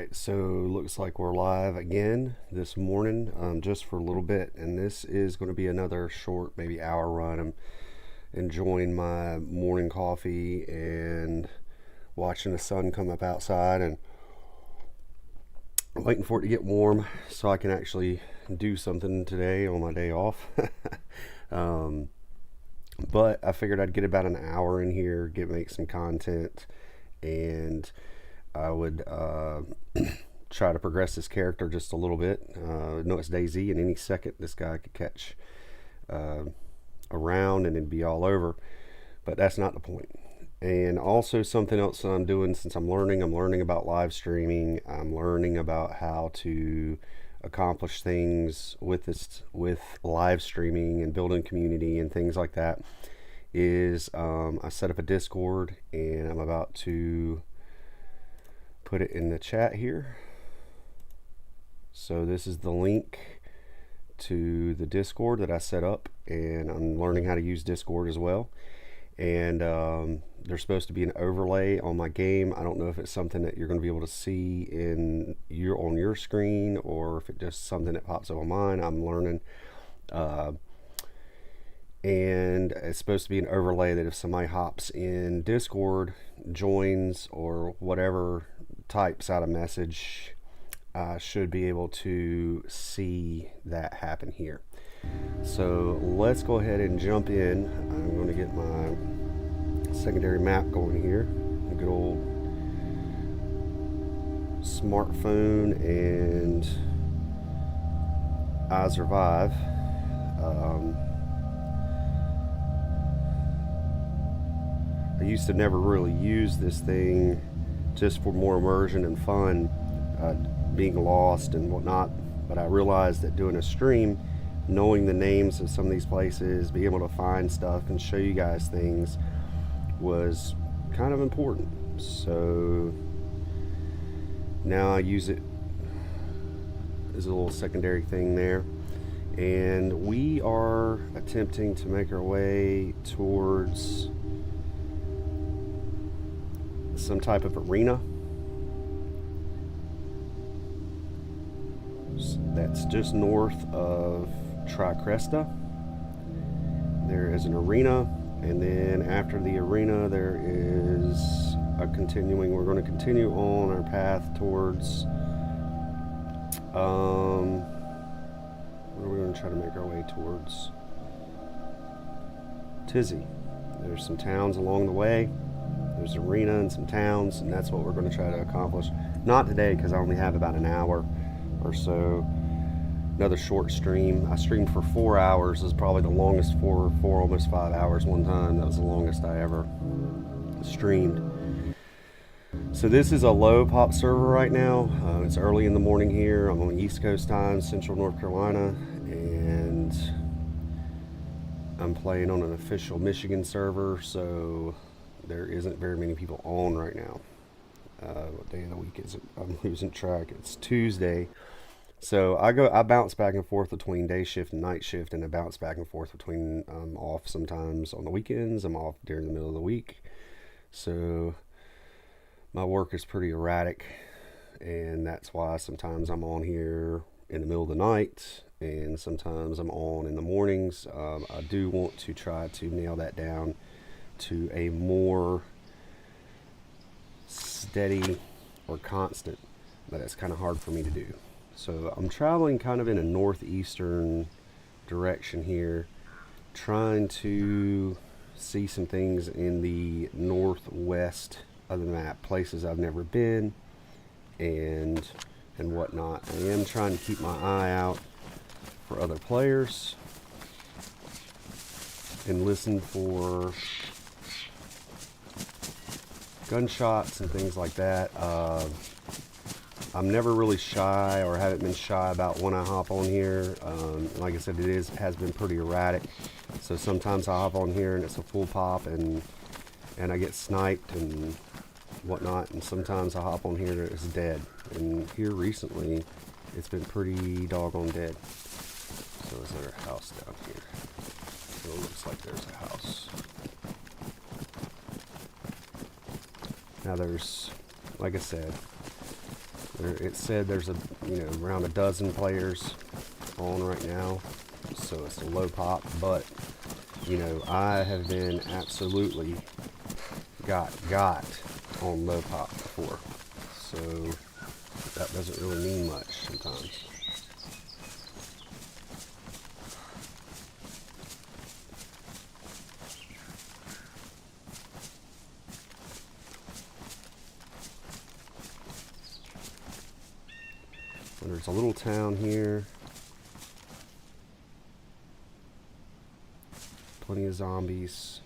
Alright, so looks like we're live again this morning, just for a little bit, and this is going to be another short, maybe hour run. I'm enjoying my morning coffee and watching the sun come up outside, and waiting for it to get warm so I can actually do something today on my day off. um, but I figured I'd get about an hour in here, make some content, and I would try to progress this character just a little bit. No, it's DayZ, and any second this guy could catch around and it'd be all over. But that's not the point. And also something else that I'm doing, since I'm learning about live streaming. I'm learning about how to accomplish things with live streaming and building community and things like that. Is I set up a Discord, and I'm about to put it in the chat here. So this is the link to the Discord that I set up, and I'm learning how to use Discord as well. And there's supposed to be an overlay on my game. I don't know if it's something that you're going to be able to see on your screen, or if it's just something that pops up on mine. I'm learning. And it's supposed to be an overlay that if somebody hops in Discord, joins, or whatever, types out a message, should be able to see that happen here. So let's go ahead and jump in. I'm going to get my secondary map going here. A good old smartphone and iSurvive. I used to never really use this thing, just for more immersion and fun, being lost and whatnot. But I realized that doing a stream, knowing the names of some of these places, being able to find stuff and show you guys things, was kind of important. So now I use it as a little secondary thing there. And we are attempting to make our way towards some type of arena that's just north of Tricresta. There is an arena, and then after the arena there is we're going to continue on our path towards what are we going to try to make our way towards? Tizzy. There's some towns along the way. There's an arena and some towns, and that's what we're going to try to accomplish. Not today, because I only have about an hour or so. Another short stream. I streamed for 4 hours. It was probably the longest, four almost 5 hours one time. That was the longest I ever streamed. So this is a low pop server right now. It's early in the morning here. I'm on East Coast time, Central North Carolina, and I'm playing on an official Michigan server, so there isn't very many people on right now. What day of the week is it? I'm losing track. It's Tuesday. So I bounce back and forth between day shift and night shift, and I bounce back and forth between, I'm off sometimes on the weekends, I'm off during the middle of the week. So my work is pretty erratic, and that's why sometimes I'm on here in the middle of the night, and sometimes I'm on in the mornings. I do want to try to nail that down to a more steady or constant, but it's kind of hard for me to do. So I'm traveling kind of in a northeastern direction here, trying to see some things in the northwest of the map, places I've never been, and whatnot. I am trying to keep my eye out for other players and listen for gunshots and things like that. I'm never really shy, or haven't been shy about when I hop on here. Like I said, has been pretty erratic. So sometimes I hop on here and it's a full pop, and I get sniped and whatnot. And sometimes I hop on here and it's dead. And here recently, it's been pretty doggone dead. So is there a house down here? So it looks like there's a house. Now there's, like I said, It said there's around a dozen players on right now, so it's a low pop. But I have been absolutely got on low pop before, so that doesn't really mean much sometimes. And there's a little town here. Plenty of zombies.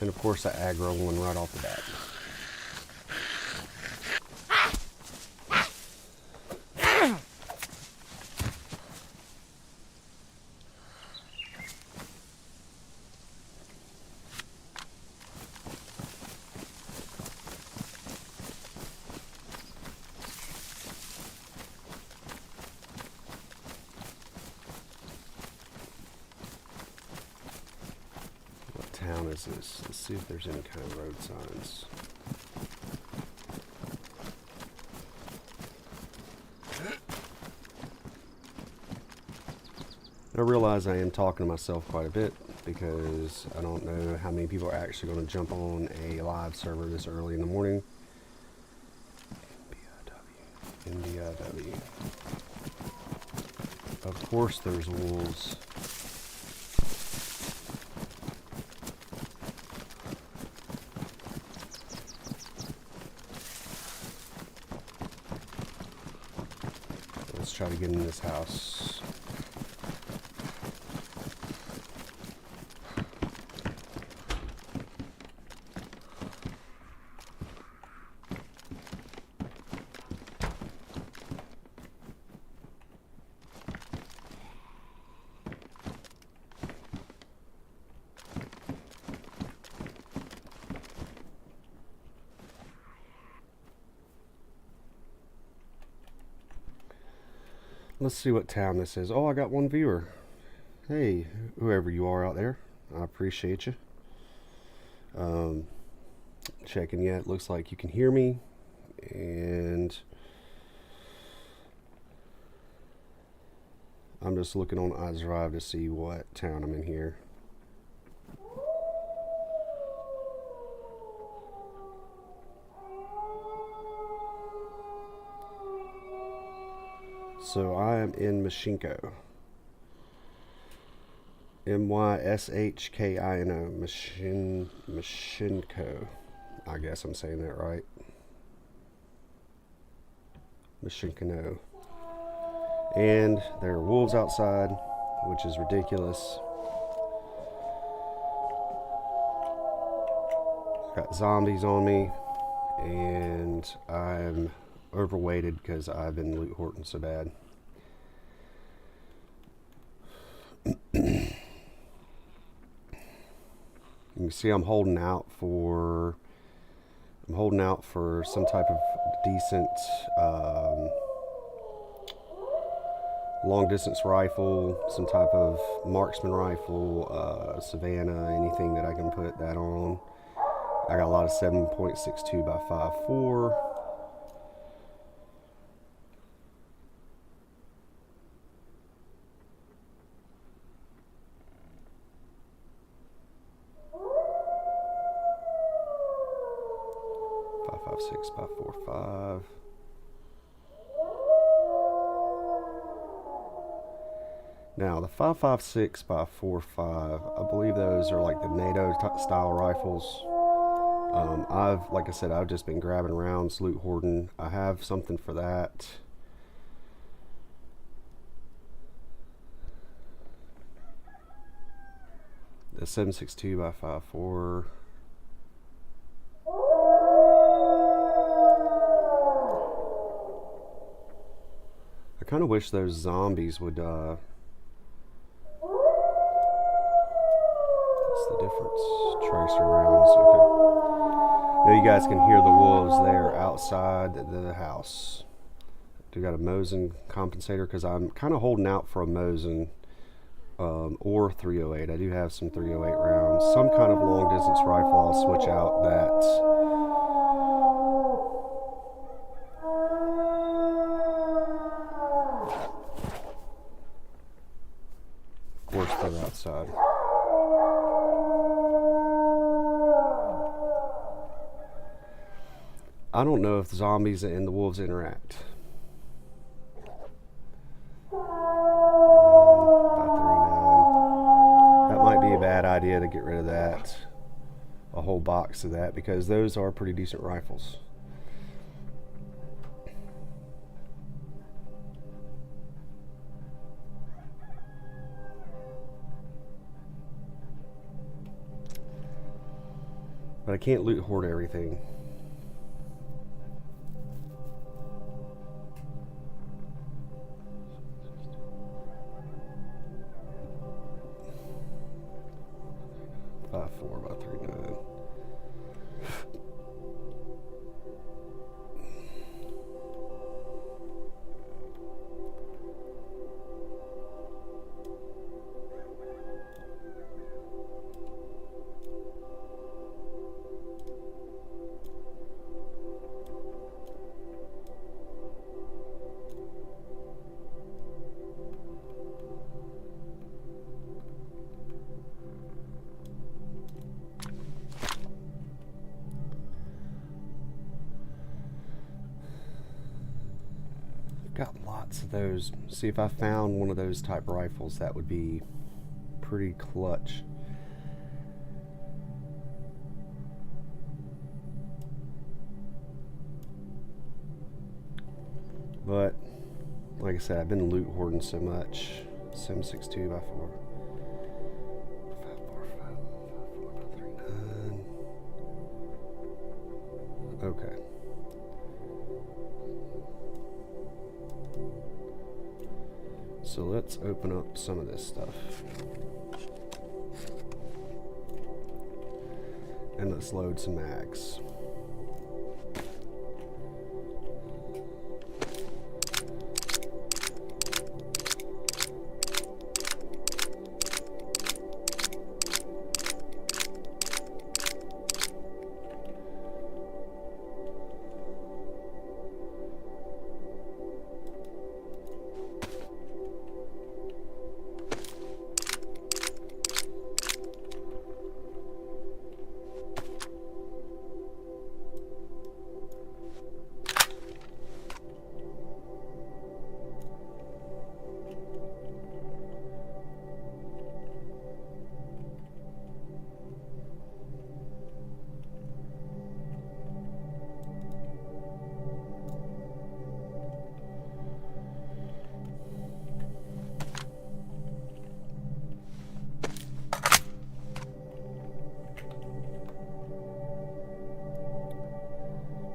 And of course I aggro one right off the bat. What town is this? Let's see if there's any kind of road signs. I realize I am talking to myself quite a bit because I don't know how many people are actually going to jump on a live server this early in the morning. NBIW. Of course there's wolves. Let's try to get in this house. Let's see what town this is. Oh, I got one viewer. Hey, whoever you are out there, I appreciate you. Checking yet. Looks like you can hear me, and I'm just looking on iDrive to see what town I'm in here. So I am in Myshkino. Myshkino. Myshkino. I guess I'm saying that right. Myshkino. And there are wolves outside, which is ridiculous. Got zombies on me, and I'm overweighted because I've been loot hoarding so bad. You can see I'm holding out for some type of decent long distance rifle, some type of marksman rifle, Savannah, anything that I can put that on. I got a lot of 7.62 by 5.4. .556 by 4.5. Now the 5.56 by 4.5, I believe those are like the NATO style rifles. Like I said, I've just been grabbing rounds, loot hoarding. I have something for that. The 7.62 by 5.4. I kind of wish those zombies would, what's the difference? Tracer rounds, okay. Now you guys can hear the wolves there outside the house. Do got a Mosin compensator because I'm kind of holding out for a Mosin or 308. I do have some 308 rounds. Some kind of long distance rifle. I'll switch out that. Of course, they're outside. I don't know if the zombies and the wolves interact. Bad idea to get rid of that, a whole box of that, because those are pretty decent rifles. But I can't loot hoard everything. Got lots of those. See, if I found one of those type rifles, that would be pretty clutch. But like I said, I've been loot hoarding so much. Sim 62x4. 545, 4x39. Okay. So let's open up some of this stuff. And let's load some mags.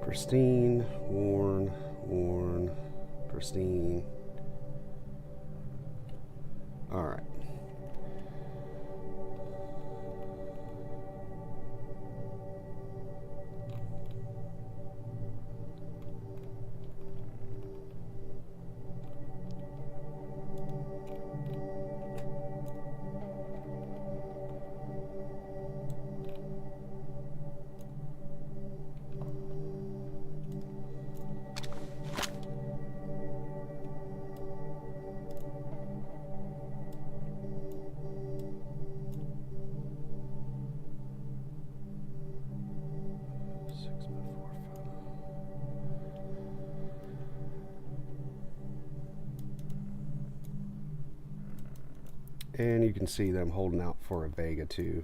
Pristine, worn, worn, pristine. All right. And you can see them holding out for a Vega too.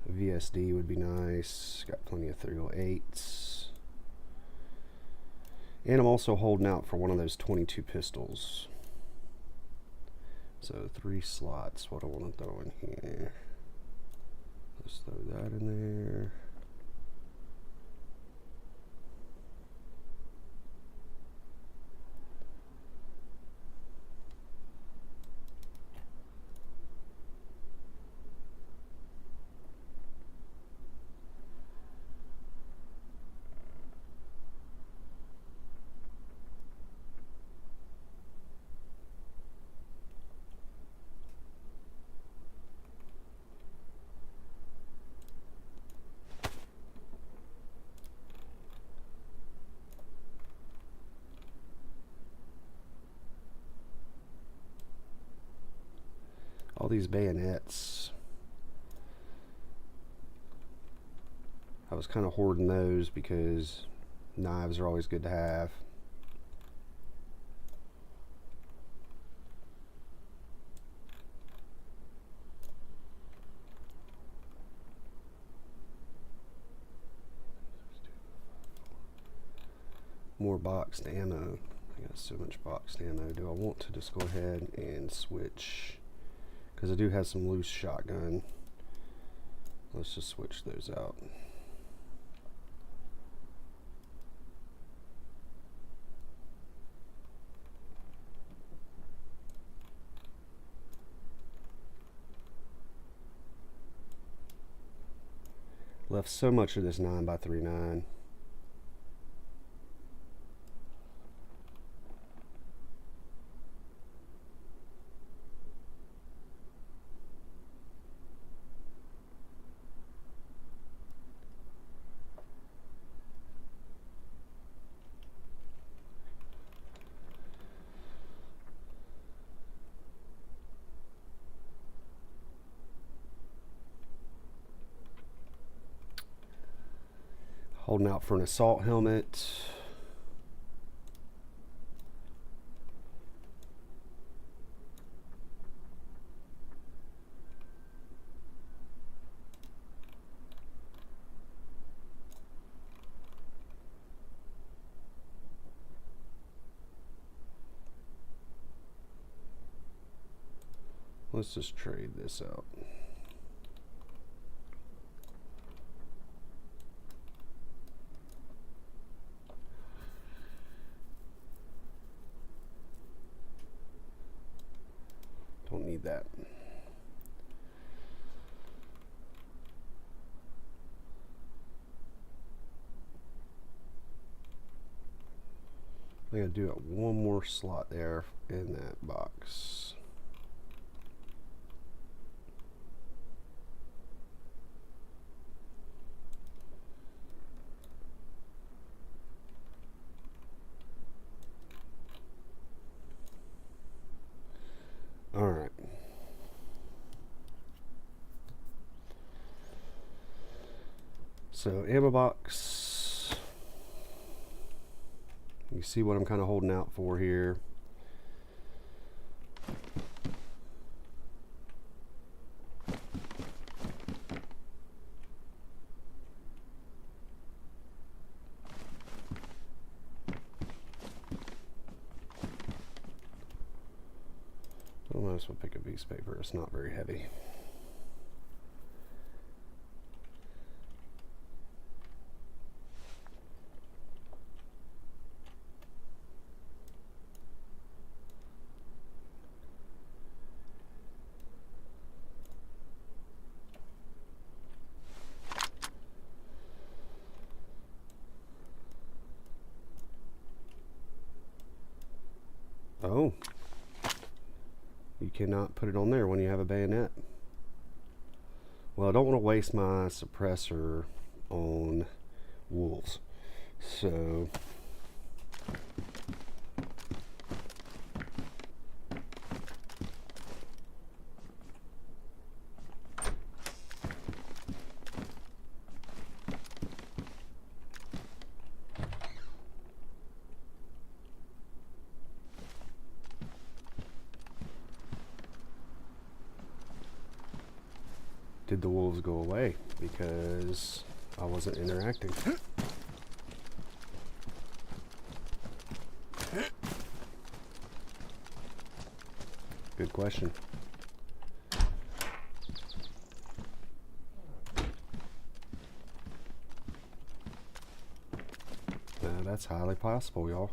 A VSD would be nice. Got plenty of 308s. And I'm also holding out for one of those 22 pistols. So 3 slots. What I want to throw in here. Let's throw that in there. All these bayonets. I was kind of hoarding those because knives are always good to have. More boxed ammo. I got so much boxed ammo. Do I want to just go ahead and switch? Because I do have some loose shotgun. Let's just switch those out. Left so much of this 9x39. Holding out for an assault helmet. Let's just trade this out. Don't need that. I gotta do it one more slot there in that box. All right. So ammo box. You see what I'm kind of holding out for here. I might as well pick a piece of paper. It's not very heavy. Oh. You cannot put it on there when you have a bayonet. Well, I don't want to waste my suppressor on wolves. So did the wolves go away because I wasn't interacting? Good question. That's highly possible, y'all,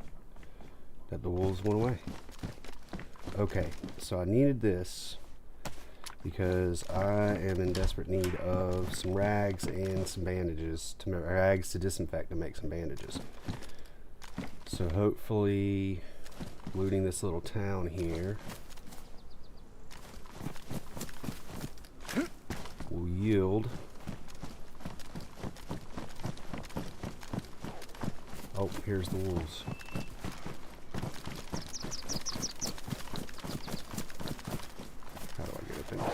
that the wolves went away. Okay, so I needed this because I am in desperate need of some rags and some bandages, rags to disinfect and make some bandages. So hopefully looting this little town here will yield. Oh, here's the wolves. How do I get up in there?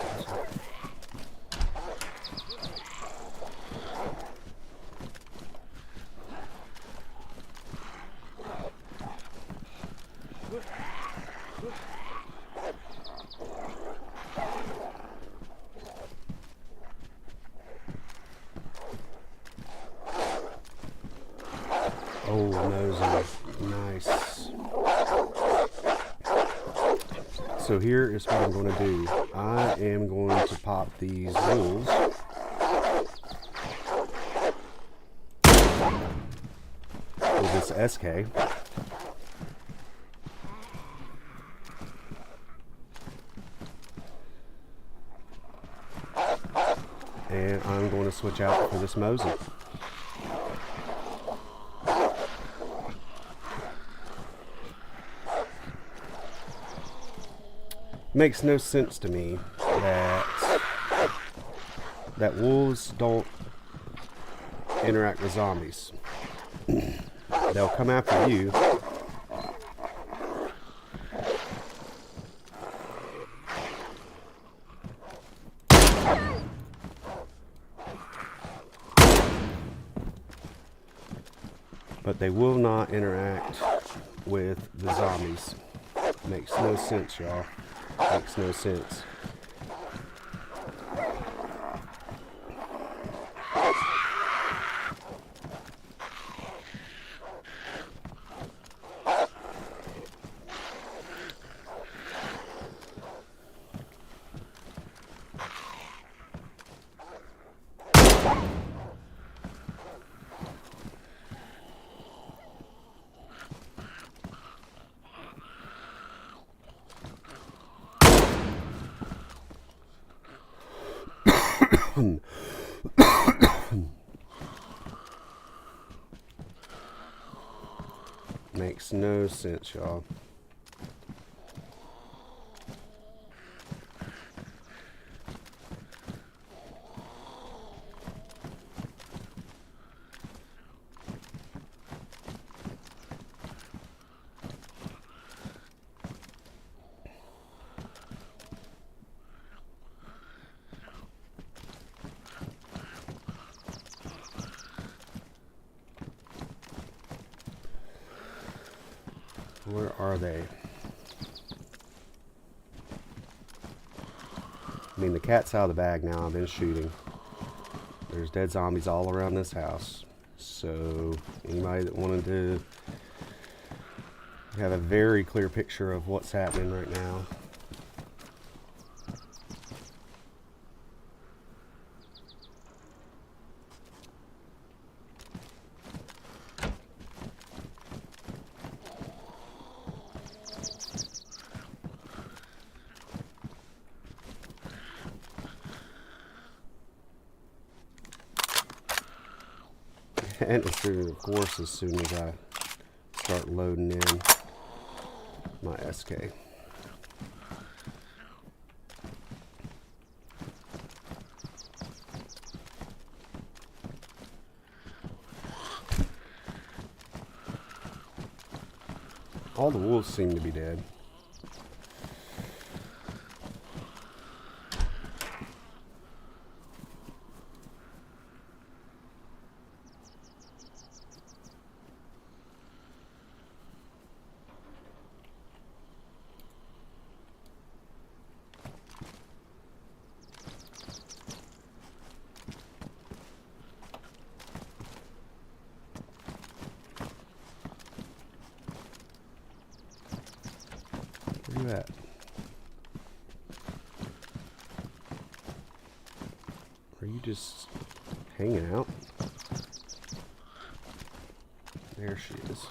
So here is what I'm going to do. I am going to pop these wolves with this SK. And I'm going to switch out for this Mosey. Makes no sense to me that wolves don't interact with zombies. They'll come after you. But they will not interact with the zombies. Makes no sense, y'all. Makes no sense. Makes no sense, y'all. Where are they? I mean, the cat's out of the bag now. I've been shooting. There's dead zombies all around this house. So anybody that wanted to have a very clear picture of what's happening right now. And of course, as soon as I start loading in my SK. All the wolves seem to be dead. Where you at? Are you just hanging out? There she is.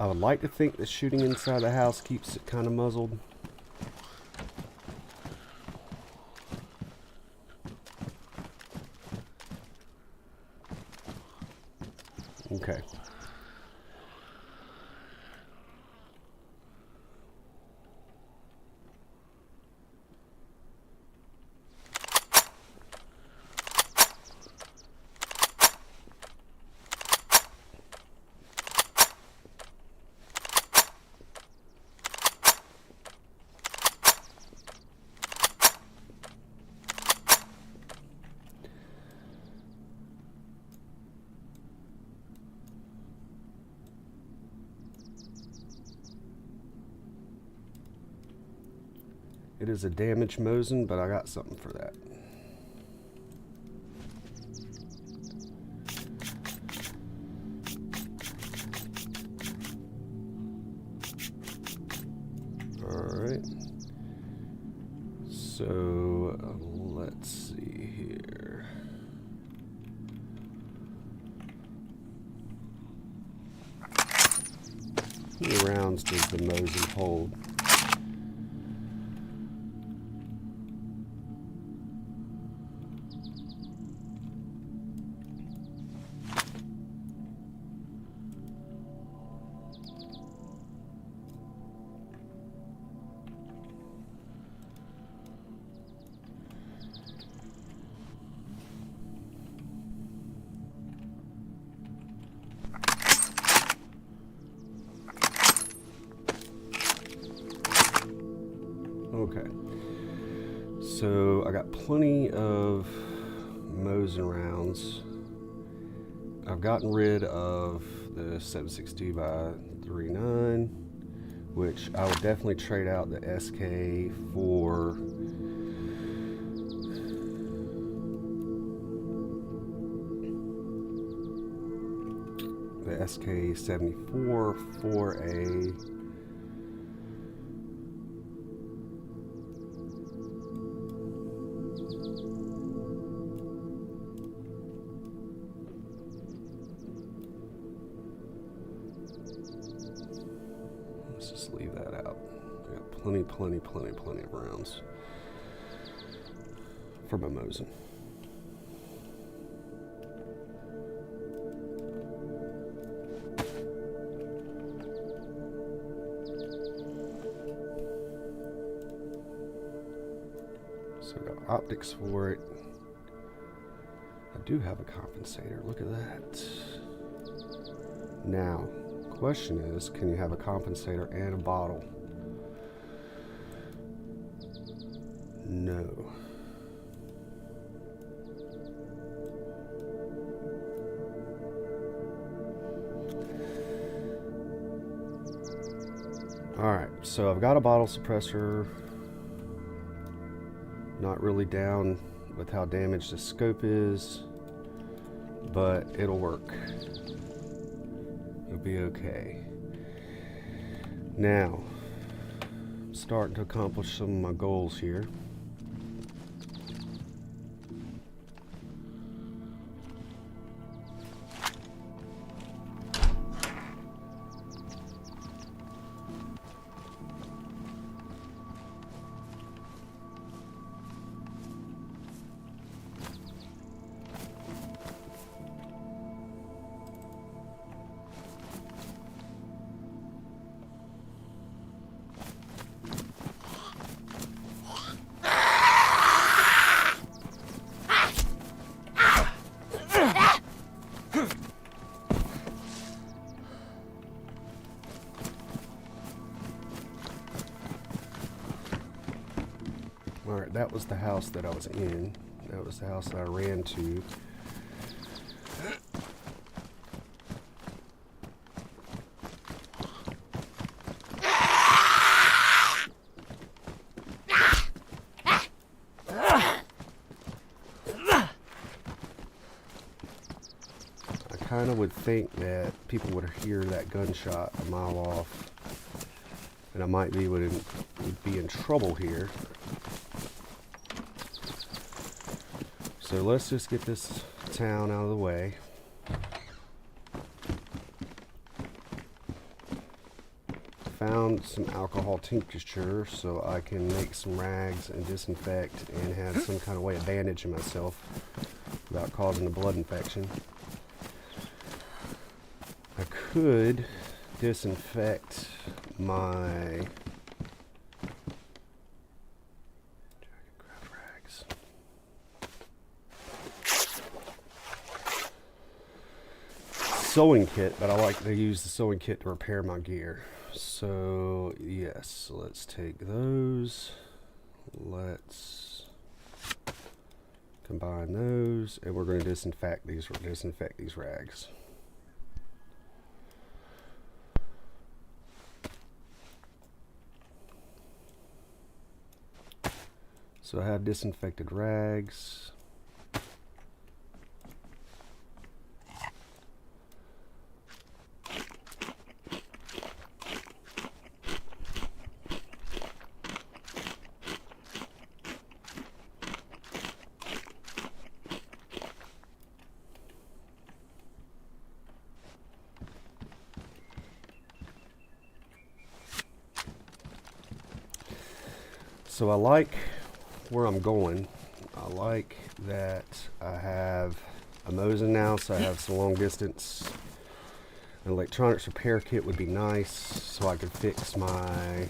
I would like to think that shooting inside the house keeps it kind of muzzled. Okay. It is a damaged Mosin, but I got something for that. Alright. So, let's see here. How many rounds does the Mosin hold? Okay, so I got plenty of Mosin rounds. I've gotten rid of the 7.62 by 3.9, which I would definitely trade out the SK for the SK-74 for a let's just leave that out. I got plenty of rounds for my Mosin. So I got optics for it. I do have a compensator. Look at that. Now, question is, can you have a compensator and a bottle? No. Alright, so I've got a bottle suppressor. Not really down with how damaged the scope is, but it'll work. It'll be okay. Now, I'm starting to accomplish some of my goals here. Alright, that was the house that I was in. That was the house that I ran to. I kind of would think that people would hear that gunshot a mile off, and I might be would be in trouble here. So let's just get this town out of the way. Found some alcohol tincture so I can make some rags and disinfect and have some kind of way of bandaging myself without causing a blood infection. I could disinfect my sewing kit, but I like to use the sewing kit to repair my gear. So yes, let's take those. Let's combine those, and we're going to disinfect these rags. So I have disinfected rags. So I like where I'm going. I like that I have a Mosin now, so I have some long distance. An electronics repair kit would be nice, so I could fix my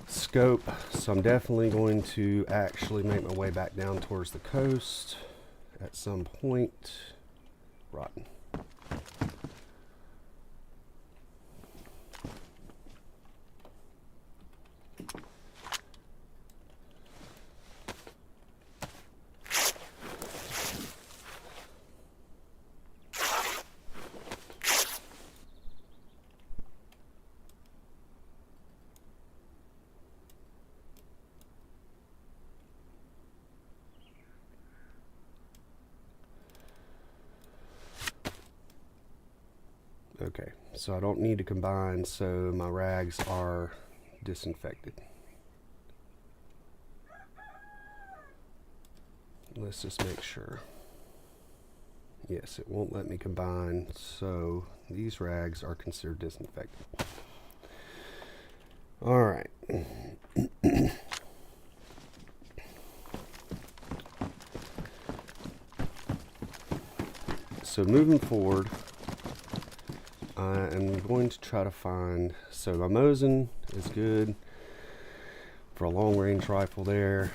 scope. So I'm definitely going to actually make my way back down towards the coast at some point. Rotten. Okay, so I don't need to combine, so my rags are disinfected. Let's just make sure. Yes, it won't let me combine, so these rags are considered disinfected. All right. So moving forward, I am going to try to find, so my Mosin is good for a long range rifle there.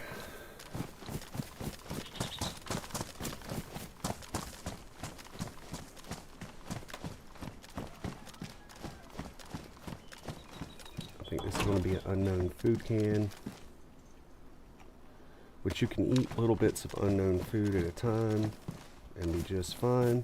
I think this is going to be an unknown food can, which you can eat little bits of unknown food at a time and be just fine.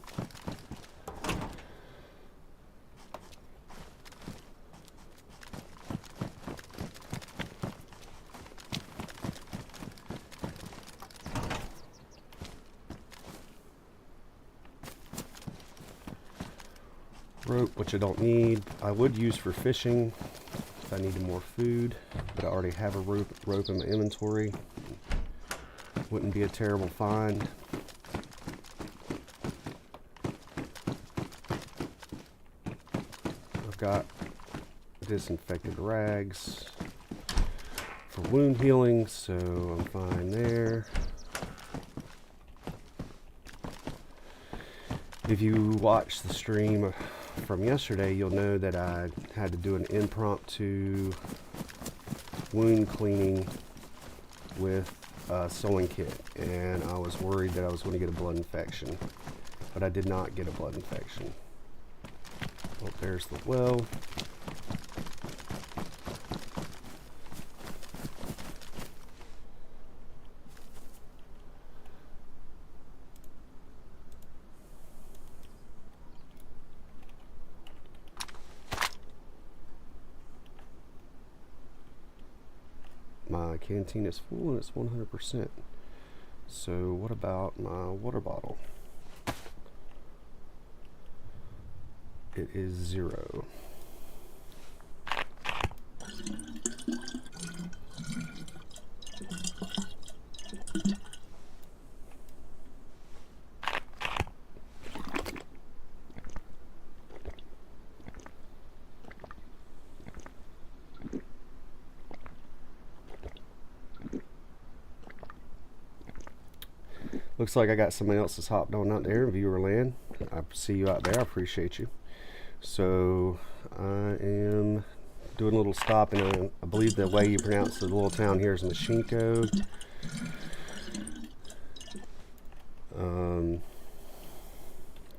Rope, which I don't need. I would use for fishing if I needed more food, but I already have a rope in my inventory. Wouldn't be a terrible find. I've got disinfected rags for wound healing, so I'm fine there. If you watch the stream from yesterday, you'll know that I had to do an impromptu wound cleaning with a sewing kit, and I was worried that I was going to get a blood infection, but I did not get a blood infection. Oh, there's the well. My canteen is full and it's 100%. So what about my water bottle? It is 0. Looks like I got somebody else that's hopped on out there in viewer land. I see you out there. I appreciate you. So I am doing a little stop in I believe the way you pronounce the little town here is Mashinko.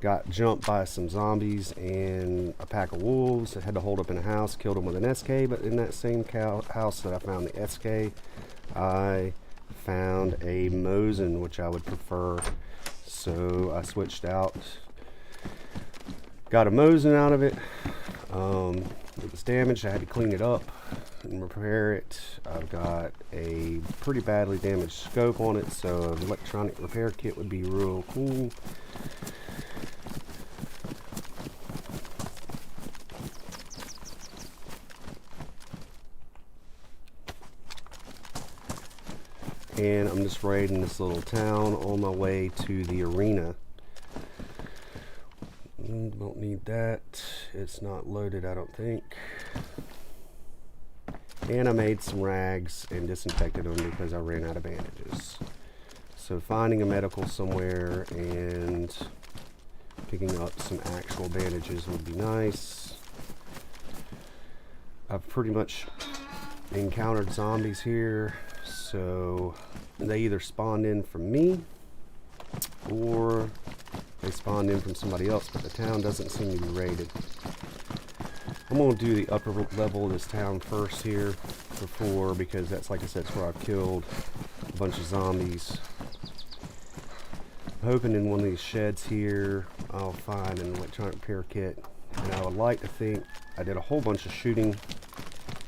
Got jumped by some zombies and a pack of wolves. I had to hold up in a house, killed them with an SK, but in that same house that I found the SK, I found a Mosin, which I would prefer. So I switched out, got a Mosin out of it. It was damaged. I had to clean it up, and repair it. I've got a pretty badly damaged scope on it, so an electronic repair kit would be real cool. And I'm just raiding this little town on my way to the arena. Don't need that. It's not loaded, I don't think. And I made some rags and disinfected them because I ran out of bandages. So finding a medical somewhere and picking up some actual bandages would be nice. I've pretty much encountered zombies here, so they either spawned in from me or they spawned in from somebody else, but the town doesn't seem to be raided. I'm going to do the upper level of this town first here because that's, like I said, it's where I've killed a bunch of zombies. I'm hoping in one of these sheds here I'll find an electronic repair kit, and I would like to think I did a whole bunch of shooting,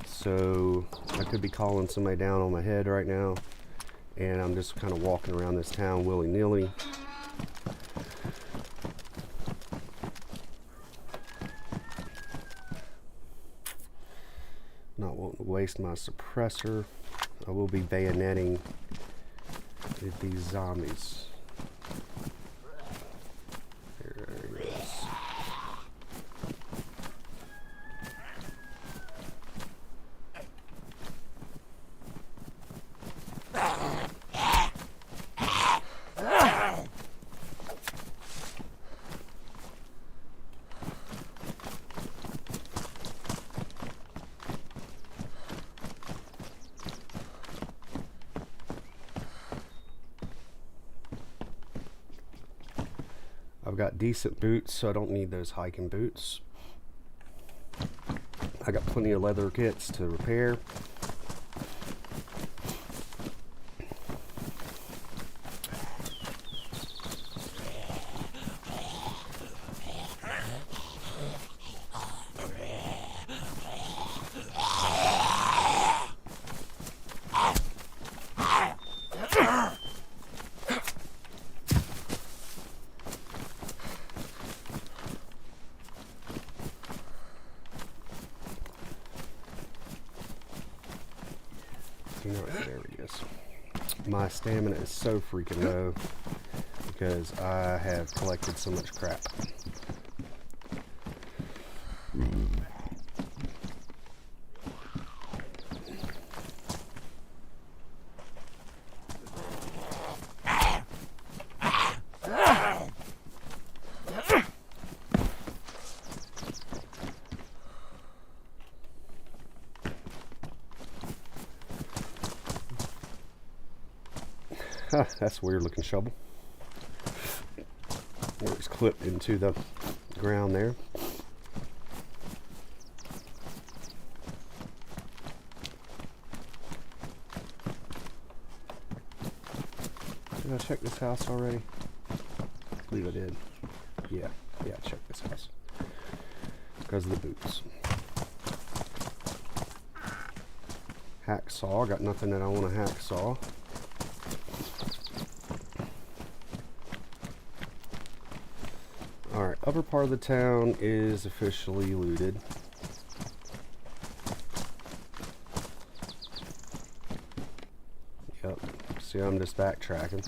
so I could be calling somebody down on my head right now, and I'm just kind of walking around this town willy-nilly. Not wanting to waste my suppressor. I will be bayoneting these zombies. There he is. I've got decent boots, so I don't need those hiking boots. I got plenty of leather kits to repair. You know, there he is. My stamina is so freaking low because I have collected so much crap. Huh, that's a weird looking shovel. Where it's clipped into the ground there. Did I check this house already? I believe I did. Yeah, I checked this house. Because of the boots. Hacksaw, got nothing that I want to hacksaw. Alright, upper part of the town is officially looted. Yep, see, I'm just backtracking.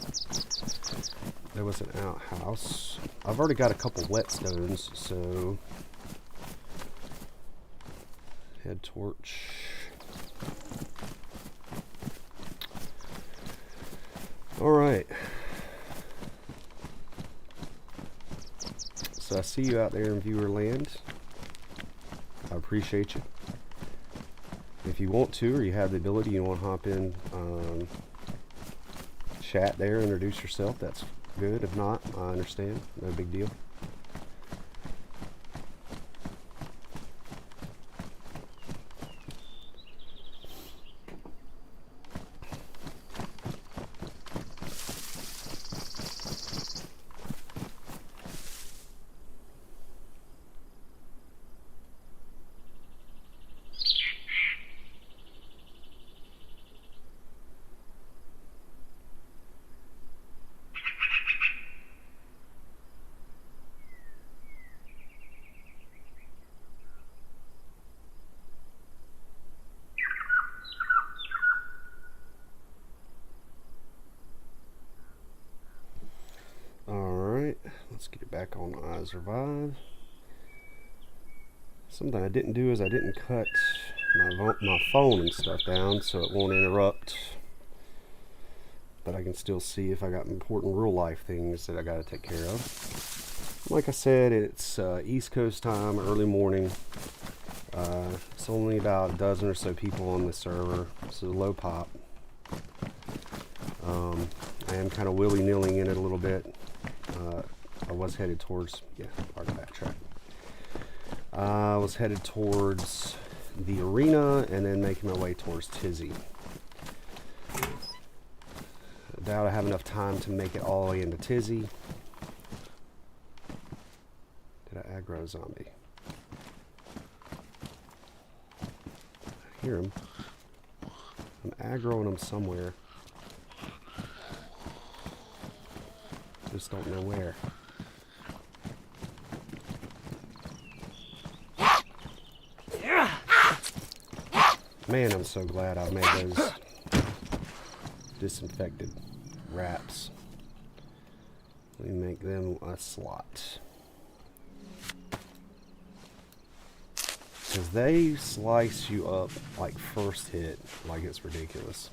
There was an outhouse. I've already got a couple whetstones, so head torch. Alright. So I see you out there in viewer land. I appreciate you. If you want to, or you have the ability, you want to hop in, chat there, introduce yourself, that's good. If not, I understand. No big deal. get it back on iSurvive. Something I didn't do is I didn't cut my phone and stuff down so it won't interrupt. But I can still see if I got important real life things that I got to take care of. Like I said, it's East Coast time, early morning. It's only about a dozen or so people on the server, so low pop. I am kind of willy-nilly in it a little bit. I was headed towards, hard to backtrack. I was headed towards the arena and then making my way towards Tizzy. I doubt I have enough time to make it all the way into Tizzy. Did I aggro a zombie? I hear him. I'm aggroing him somewhere. Just don't know where. Man, I'm so glad I made those disinfected wraps. Let me make them a slot. Because they slice you up like first hit, like it's ridiculous.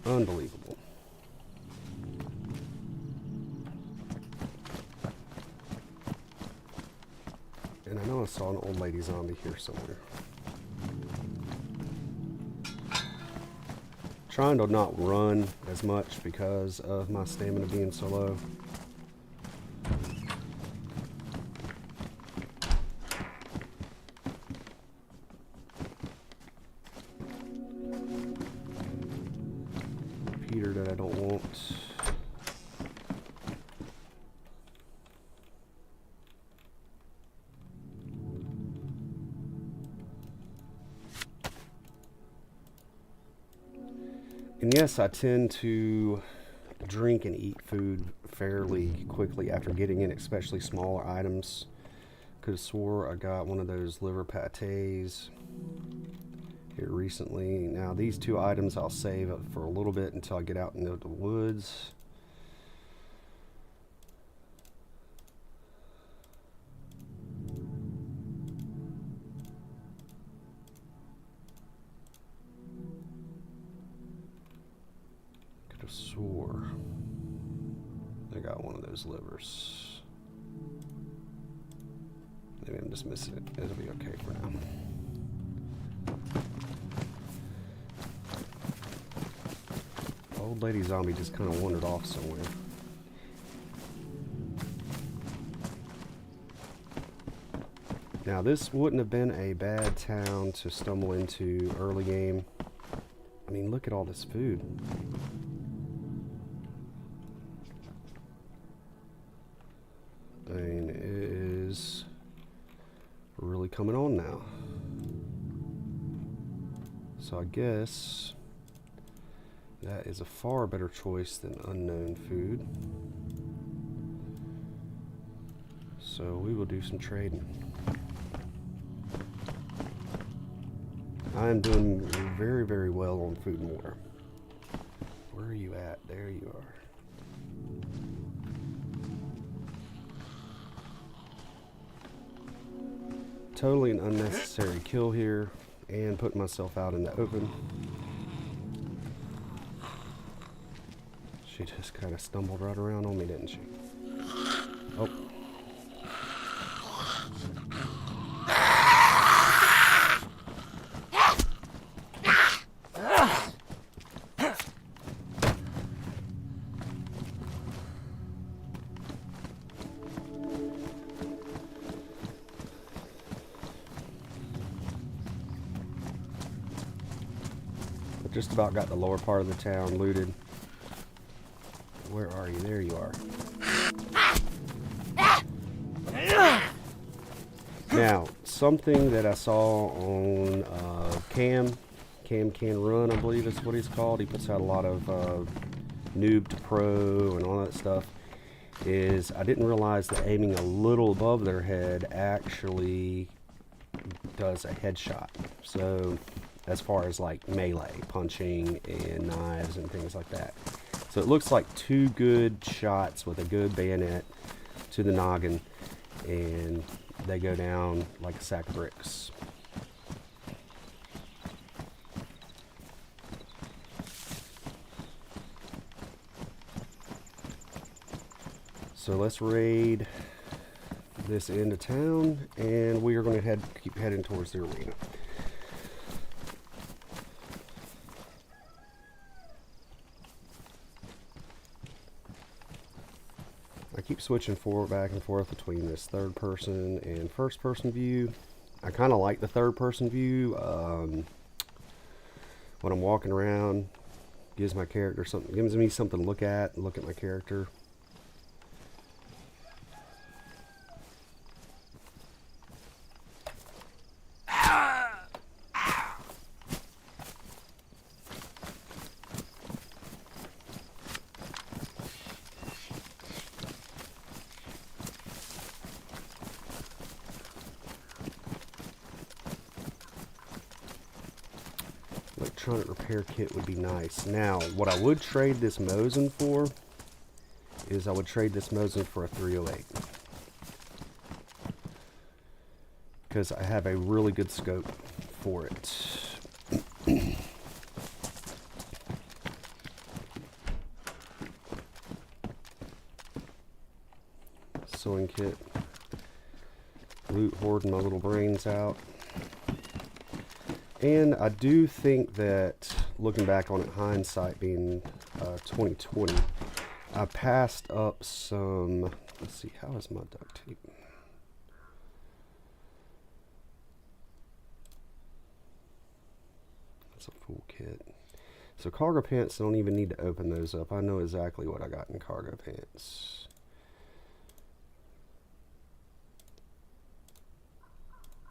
Unbelievable. And I know I saw an old lady zombie here somewhere. Trying to not run as much because of my stamina being so low. Peter that I don't want. And yes, I tend to drink and eat food fairly quickly after getting in, especially smaller items. Could have swore I got one of those liver pates here recently. Now these two items I'll save for a little bit until I get out into the woods. Swore I got one of those livers. Maybe I'm just missing it. It'll be okay for now. Old lady zombie just kind of wandered off somewhere. Now this wouldn't have been a bad town to stumble into early game. I mean, look at all this food. I mean, it is really coming on now. So I guess that is a far better choice than unknown food. So we will do some trading. I am doing very, very well on food and water. Where are you at? There you are. Totally an unnecessary kill here, and putting myself out in the open. She just kind of stumbled right around on me, didn't she? Oh. Just about got the lower part of the town looted. Where are you? There you are. Now, something that I saw on Cam Can Run, I believe is what he's called. He puts out a lot of noob to pro and all that stuff. Is I didn't realize that aiming a little above their head actually does a headshot. So as far as like melee, punching and knives and things like that. So it looks like 2 good shots with a good bayonet to the noggin, and they go down like a sack of bricks. So let's raid this end of town, and we are going to keep heading towards the arena. I keep switching back and forth between this third person and first person view. I kind of like the third person view. When I'm walking around, gives my character something, gives me something to look at my character. Electronic repair kit would be nice. Now, what I would trade this Mosin for is I would trade this Mosin for a 308. Because I have a really good scope for it. Sewing kit. Loot hoarding my little brains out. And I do think that, looking back on it, hindsight being 2020, I passed up some. Let's see, how is my duct tape? That's a full kit. So cargo pants, I don't even need to open those up. I know exactly what I got in cargo pants.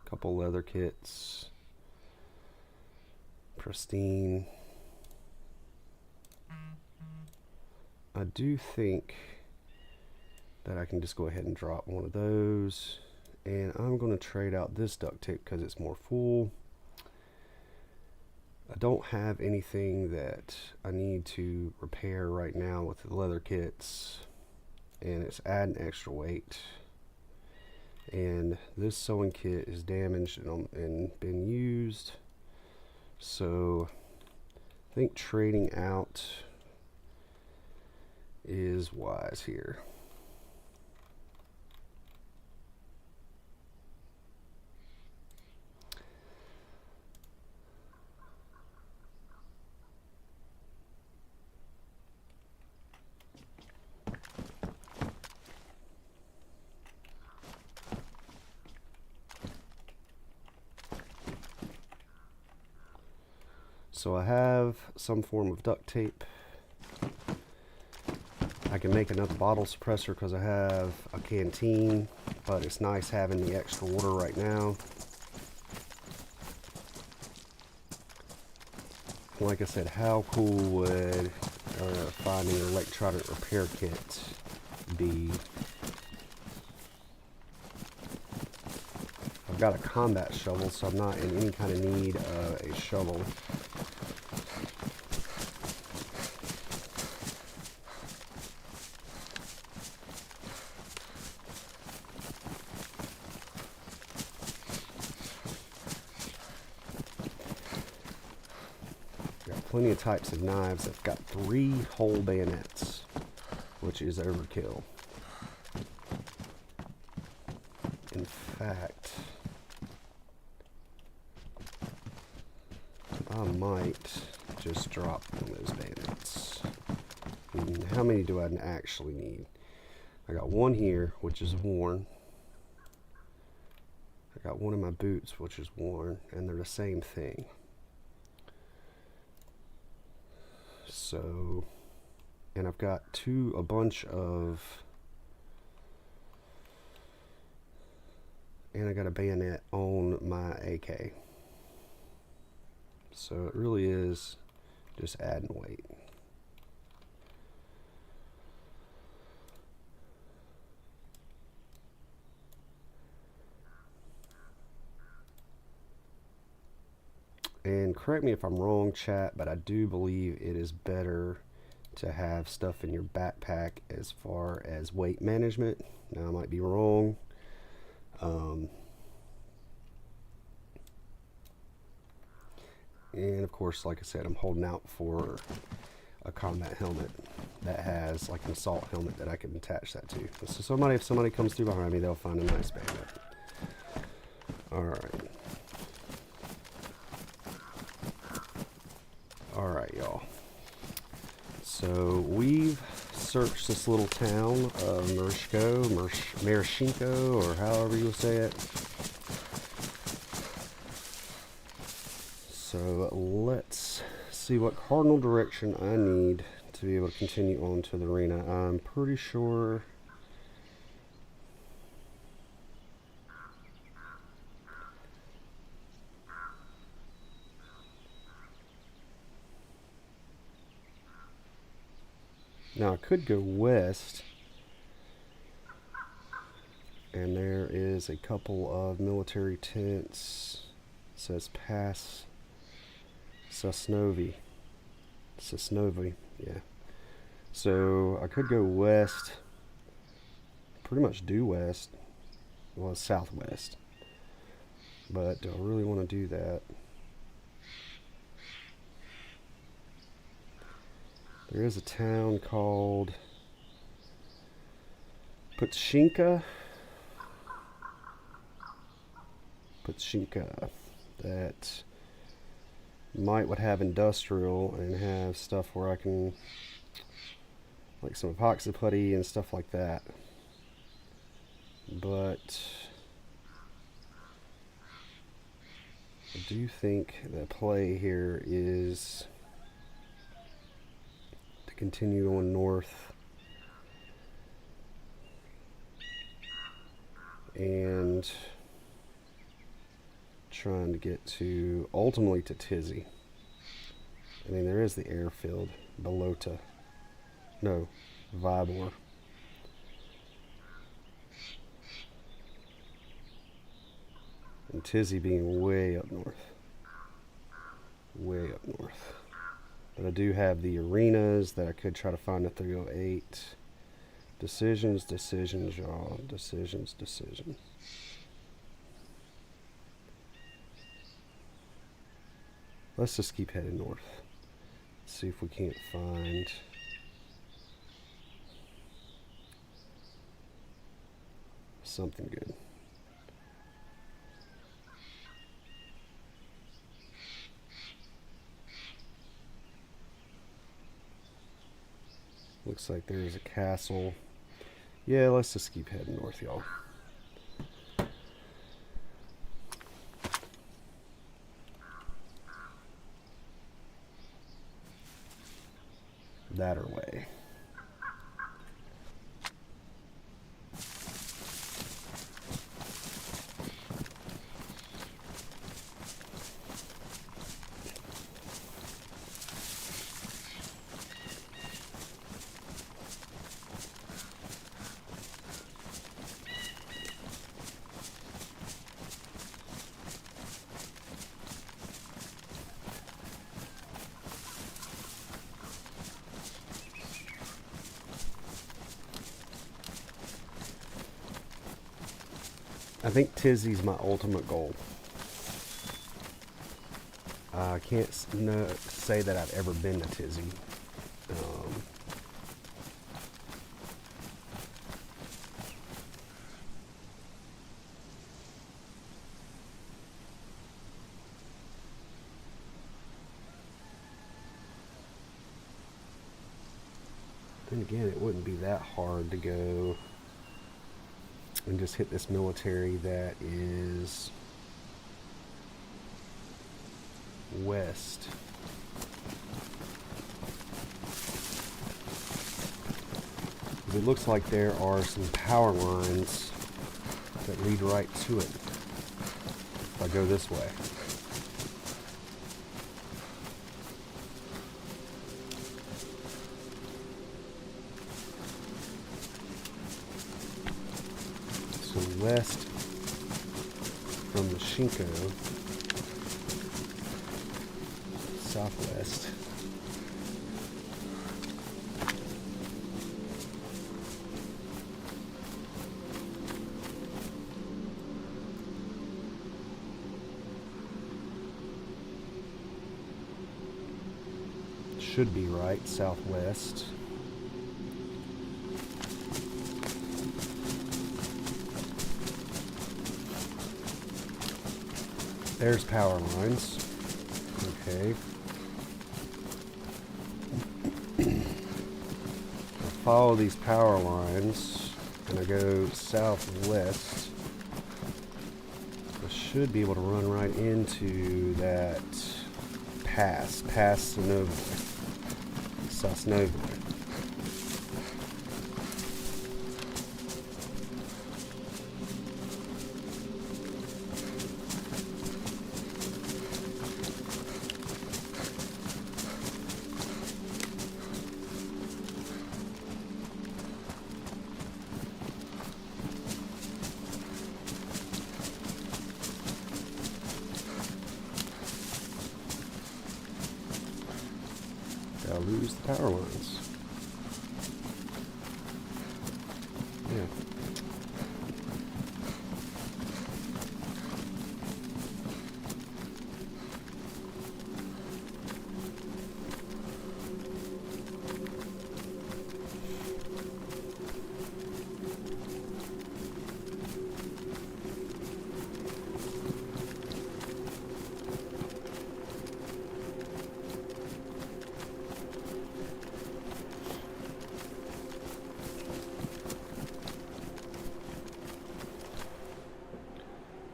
Couple leather kits. Pristine. I do think that I can just go ahead and drop one of those, and I'm going to trade out this duct tape because it's more full. I don't have anything that I need to repair right now with the leather kits, and it's adding extra weight. And this sewing kit is damaged and been used. So I think trading out is wise here. So I have some form of duct tape. I can make another bottle suppressor because I have a canteen, but it's nice having the extra water right now. Like I said, how cool would finding an electronic repair kit be? I've got a combat shovel, so I'm not in any kind of need of a shovel. Plenty of types of knives. I've got 3 whole bayonets, which is overkill. In fact, I might just drop one of those bayonets. How many do I actually need? I got 1 here, which is worn. I got 1 in my boots, which is worn, and they're the same thing. So, and I've got a bunch of, and I got a bayonet on my AK. So it really is just adding weight. And correct me if I'm wrong, chat, but I do believe it is better to have stuff in your backpack as far as weight management. Now, I might be wrong. And of course, like I said, I'm holding out for a combat helmet that has like an assault helmet that I can attach that to. So if somebody comes through behind me, they'll find a nice bandit. Alright, y'all. So we've searched this little town of Marashinko, or however you say it. So let's see what cardinal direction I need to be able to continue on to the arena. I'm pretty sure... Now I could go west, and there is a couple of military tents. It says Pass Sosnovyy, yeah. So I could go west, pretty much due west, well, southwest, but do I really want to do that? There is a town called Putshinka that would have industrial and have stuff where I can, like some epoxy putty and stuff like that. But I do think the play here is to continue on north and trying to get to ultimately to Tizzy. I mean, there is the airfield, Vybor. And Tizzy being way up north. But I do have the arenas that I could try to find a 308. Decisions, y'all. Decisions. Let's just keep heading north. See if we can't find something good. Looks like there's a castle. Yeah, let's just keep heading north, y'all. That or way. I think Tizzy's my ultimate goal. I can't say that I've ever been to Tizzy. Then again, it wouldn't be that hard to go and just hit this military that is west. It looks like there are some power lines that lead right to it if I go this way. West from Mashinko, southwest. should be right, southwest. There's power lines. Okay. I follow these power lines and I go southwest. I should be able to run right into that past Sosnovo. Gotta lose the power lines. Yeah.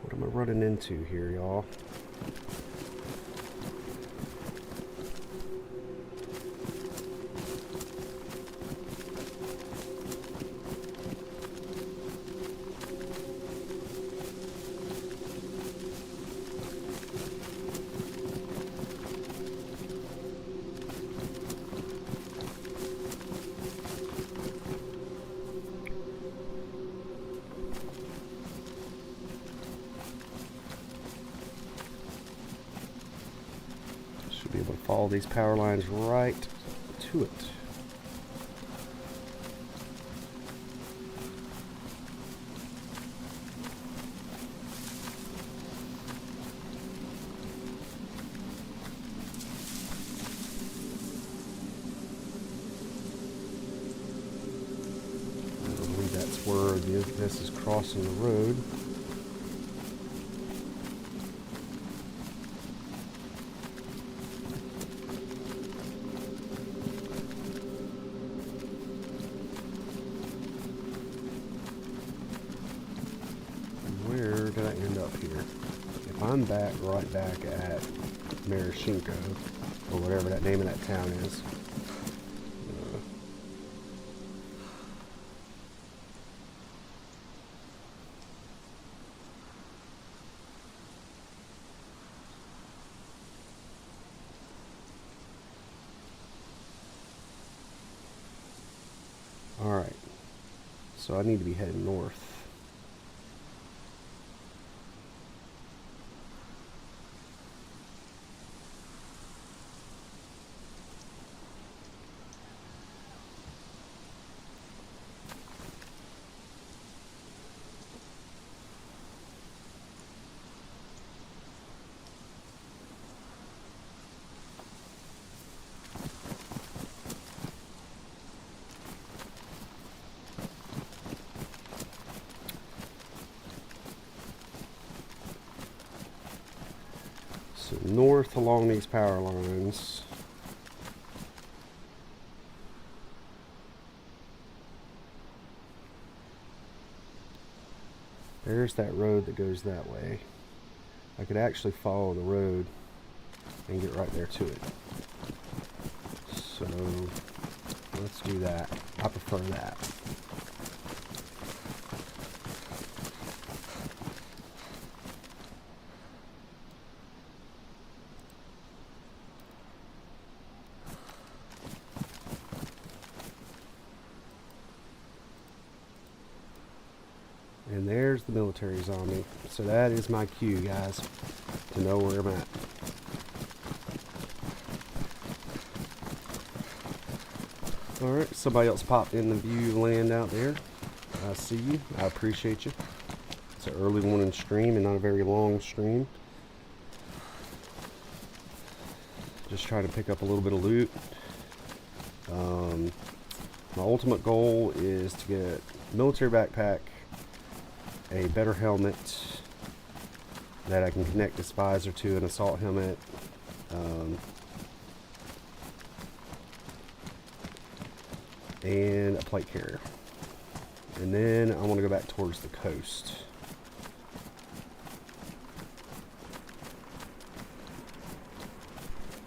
What am I running into here, y'all? Be able to follow these power lines right to it. I believe that's where this is crossing the road. Where did I end up here? If I'm right back at Marashenko, or whatever that name of that town is. Alright, so I need to be heading north. So north along these power lines. There's that road that goes that way. I could actually follow the road and get right there to it. So let's do that. I prefer that. And there's the military zombie. So that is my cue, guys, to know where I'm at. Alright, somebody else popped in the view land out there. I see you. I appreciate you. It's an early morning stream and not a very long stream. Just trying to pick up a little bit of loot My ultimate goal is to get military backpack, a better helmet that I can connect this visor to, an assault helmet, and a plate carrier. And then I want to go back towards the coast.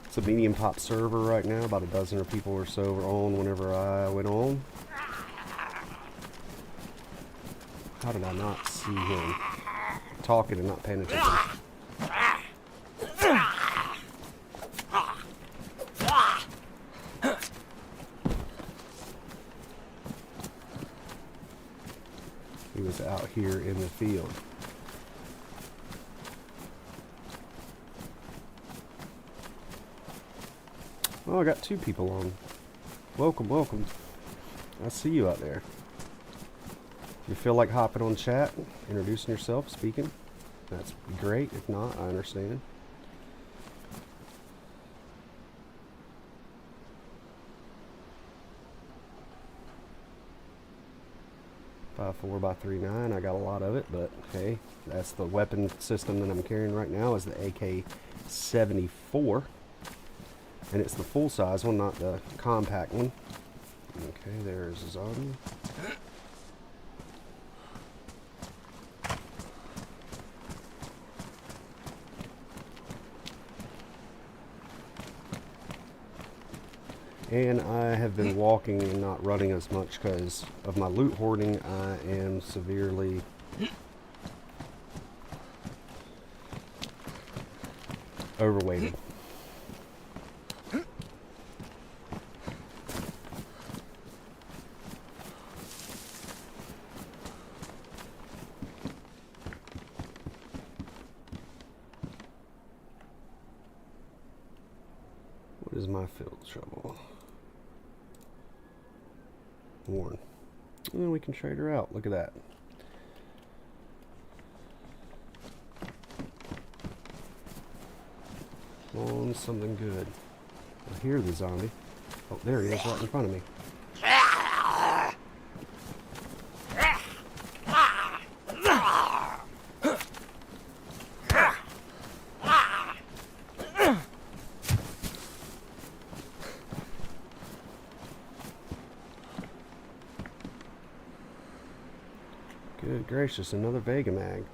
It's a medium pop server right now, about a dozen people or so were on whenever I went on. How did I not see him? Talking and not paying attention. He was out here in the field. Oh, I got 2 people on. Welcome, welcome. I see you out there. If you feel like hopping on chat, introducing yourself, speaking, that's great. If not, I understand. By 4x39, I got a lot of it, but hey, that's the weapon system that I'm carrying right now is the AK-74. And it's the full-size one, not the compact one. Okay, there's a zombie. And I have been walking and not running as much because of my loot hoarding. I am severely overweighted. What is my field shovel? Worn. And we can trade her out. Look at that. On something good. I hear the zombie. Oh, there he is right in front of me. Good gracious, another Vega mag.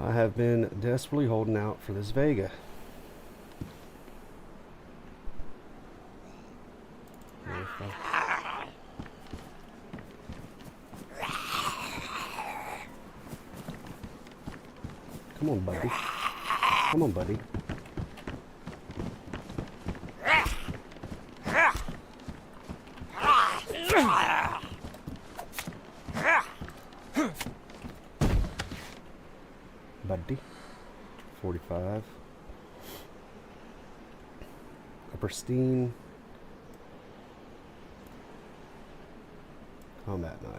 I have been desperately holding out for this Vega. Come on, buddy. Come on, buddy. Buddy. 45. A pristine combat knife.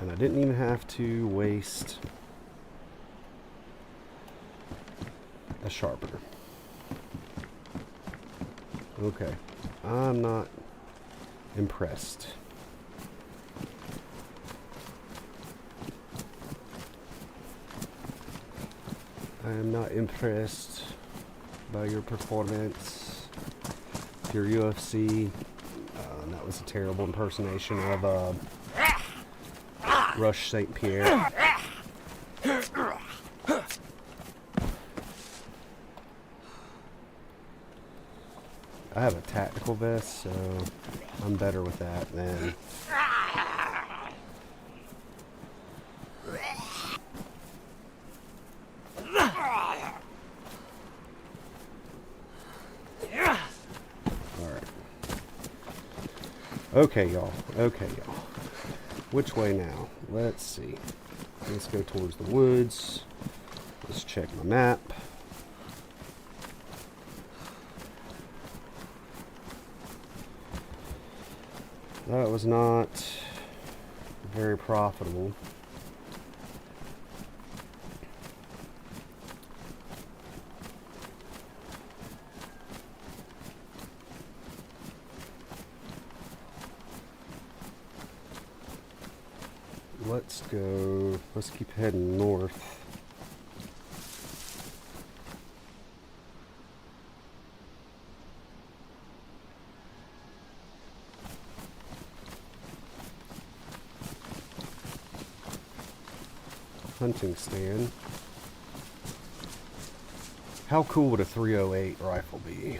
And I didn't even have to waste a sharpener. Okay, I'm not impressed. I am not impressed by your performance. Your UFC. That was a terrible impersonation of Rush St. Pierre. I have a tactical vest, so I'm better with that than... Alright. Okay, y'all. Okay, y'all. Which way now? Let's see. Let's go towards the woods. Let's check my map. That was not very profitable. Let's keep heading north. Hunting stand. How cool would a 308 rifle be?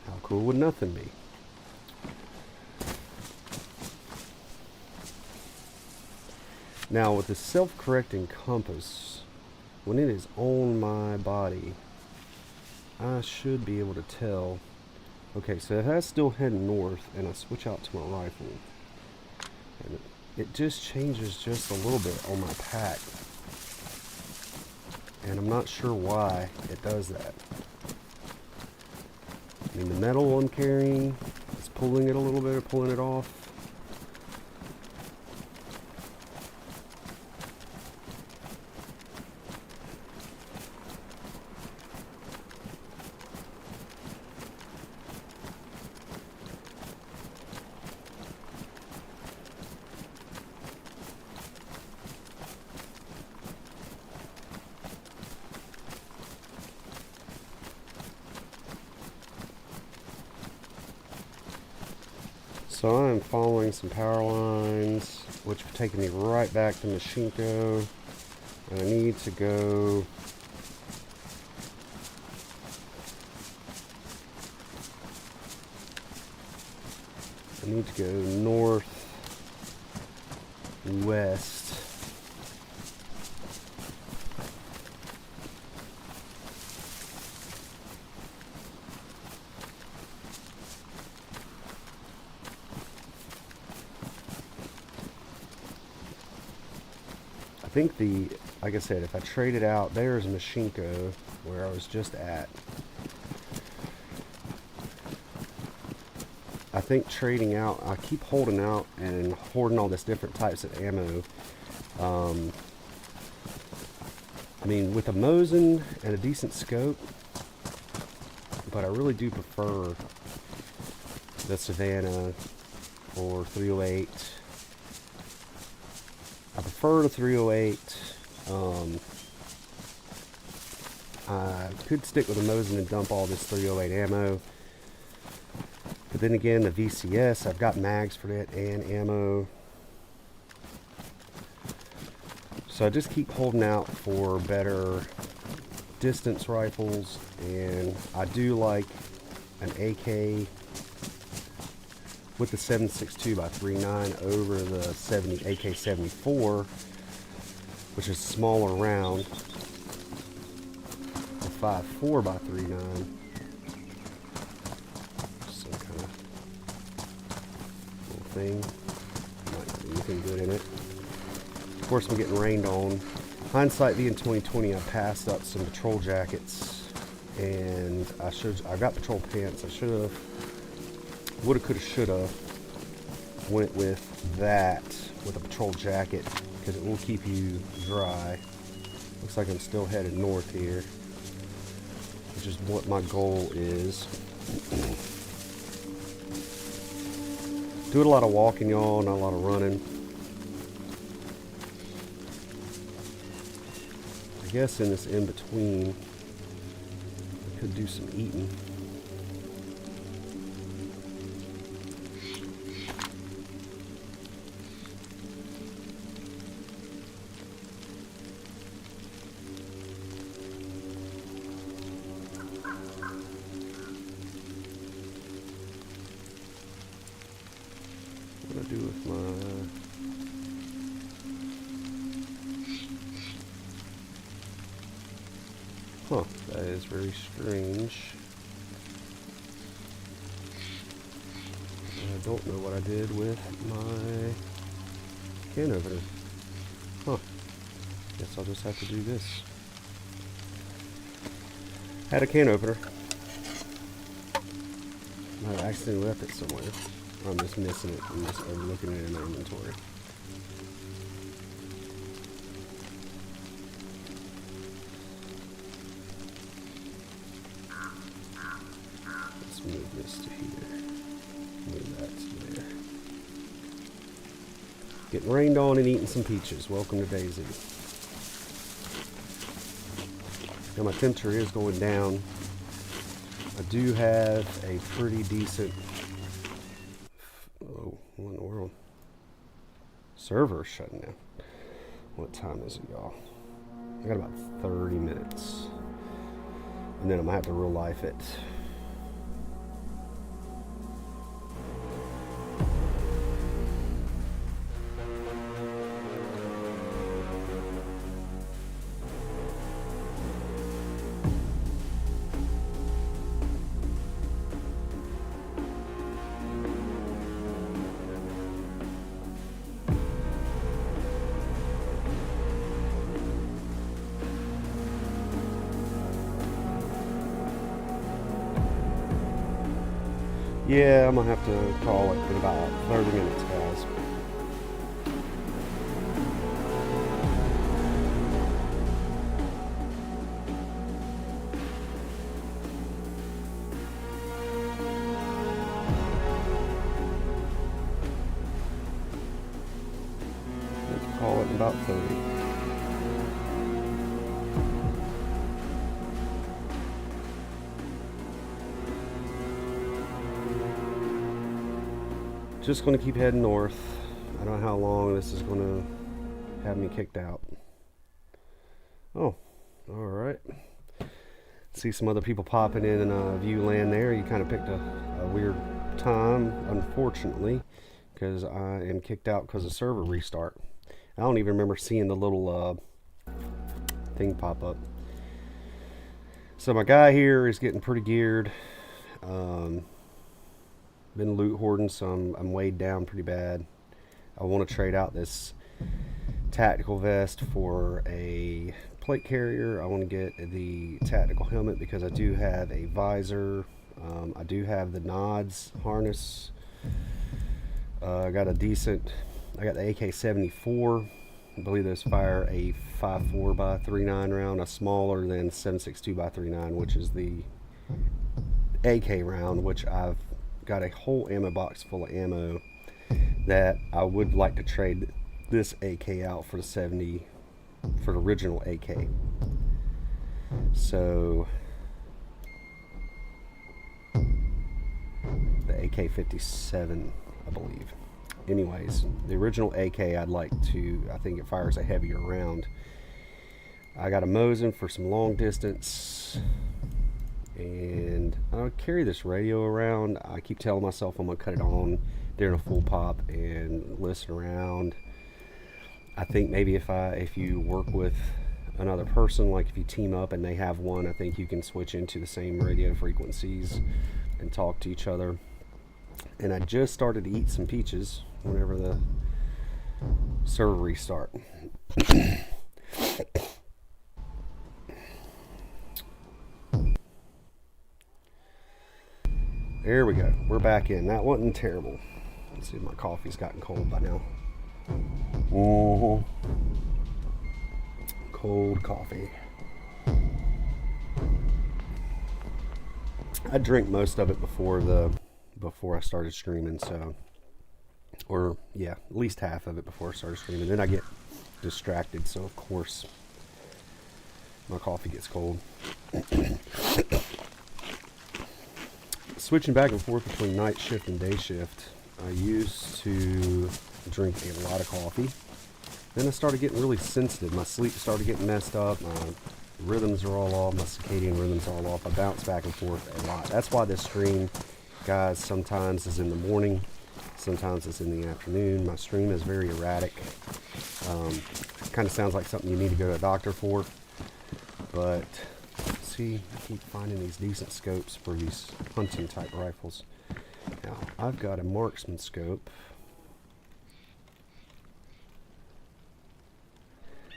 How cool would nothing be? Now with the self-correcting compass, when it is on my body, I should be able to tell. Okay, so that's still heading north, and I switch out to my rifle. And it just changes just a little bit on my pack. And I'm not sure why it does that. I mean, the metal I'm carrying is pulling it a little bit, or pulling it off. So I'm following some power lines, which are taking me right back to Mashinko. And I need to go north west. I think like I said, if I trade it out, there's Mashinko, where I was just at. I think trading out, I keep holding out and hoarding all this different types of ammo. I mean, with a Mosin and a decent scope, but I really do prefer the Savannah or 308. I prefer the 308. I could stick with the Mosin and dump all this 308 ammo. But then again, the VCS, I've got mags for it and ammo. So I just keep holding out for better distance rifles, and I do like an AK with the 7.62x3.9 over the AK-74, which is smaller round, the 5.4x3.9. Some kind of little thing. Might be anything good in it. Of course, I'm getting rained on. Hindsight being 2020, I passed up some patrol jackets, and I got patrol pants. I should have, woulda, coulda, shoulda went with that with a patrol jacket, because it will keep you dry. Looks like I'm still headed north here, which is what my goal is. Doing a lot of walking, y'all, not a lot of running. I guess in this in-between, I could do some eating. What do I do with my... Huh, that is very strange. I don't know what I did with my can opener. Huh. Guess I'll just have to do this. Had a can opener. I accidentally left it somewhere. Or I'm just missing it. I'm just overlooking it in my inventory. Let's move this to here. Move that to there. Getting rained on and eating some peaches. Welcome to Daisy. Now my temperature is going down. I do have a pretty decent... Oh, what in the world? Server shutting down. What time is it, y'all? I got about 30 minutes. And then I'm gonna have to real life it. Yeah, I'm gonna have to call it in about 30 minutes, guys. Let's call it in about 30. Just going to keep heading north. I don't know how long this is going to have me kicked out. Oh, all right. See some other people popping in Viewland there. You kind of picked a weird time, unfortunately, because I am kicked out because of server restart. I don't even remember seeing the little thing pop up. So my guy here is getting pretty geared. Been loot hoarding, so I'm weighed down pretty bad. I want to trade out this tactical vest for a plate carrier. I want to get the tactical helmet because I do have a visor. I do have the nods harness. I got the AK-74. I believe those fire a 5.4x39 round, a smaller than 7.62x39, which is the AK round, which I've got a whole ammo box full of ammo that I would like to trade this AK out for the original AK. So the AK-57, I believe. Anyways, the original AK I think it fires a heavier round. I got a Mosin for some long distance. And I'll carry this radio around. I keep telling myself I'm gonna cut it on during a full pop and listen around. I think maybe if you work with another person, like if you team up and they have one, I think you can switch into the same radio frequencies and talk to each other. And I just started to eat some peaches whenever the server restart. There we go. We're back in. That wasn't terrible. Let's see if my coffee's gotten cold by now. Cold coffee. I drink most of it before I started streaming, so, or yeah, at least half of it before I started streaming. Then I get distracted, so of course my coffee gets cold. Switching back and forth between night shift and day shift, I used to drink a lot of coffee. Then I started getting really sensitive. My sleep started getting messed up. My rhythms are all off. My circadian rhythms are all off. I bounce back and forth a lot. That's why this stream, guys, sometimes is in the morning, sometimes it's in the afternoon. My stream is very erratic. Kind of sounds like something you need to go to a doctor for. But see, I keep finding these decent scopes for these hunting type rifles. Now, I've got a marksman scope.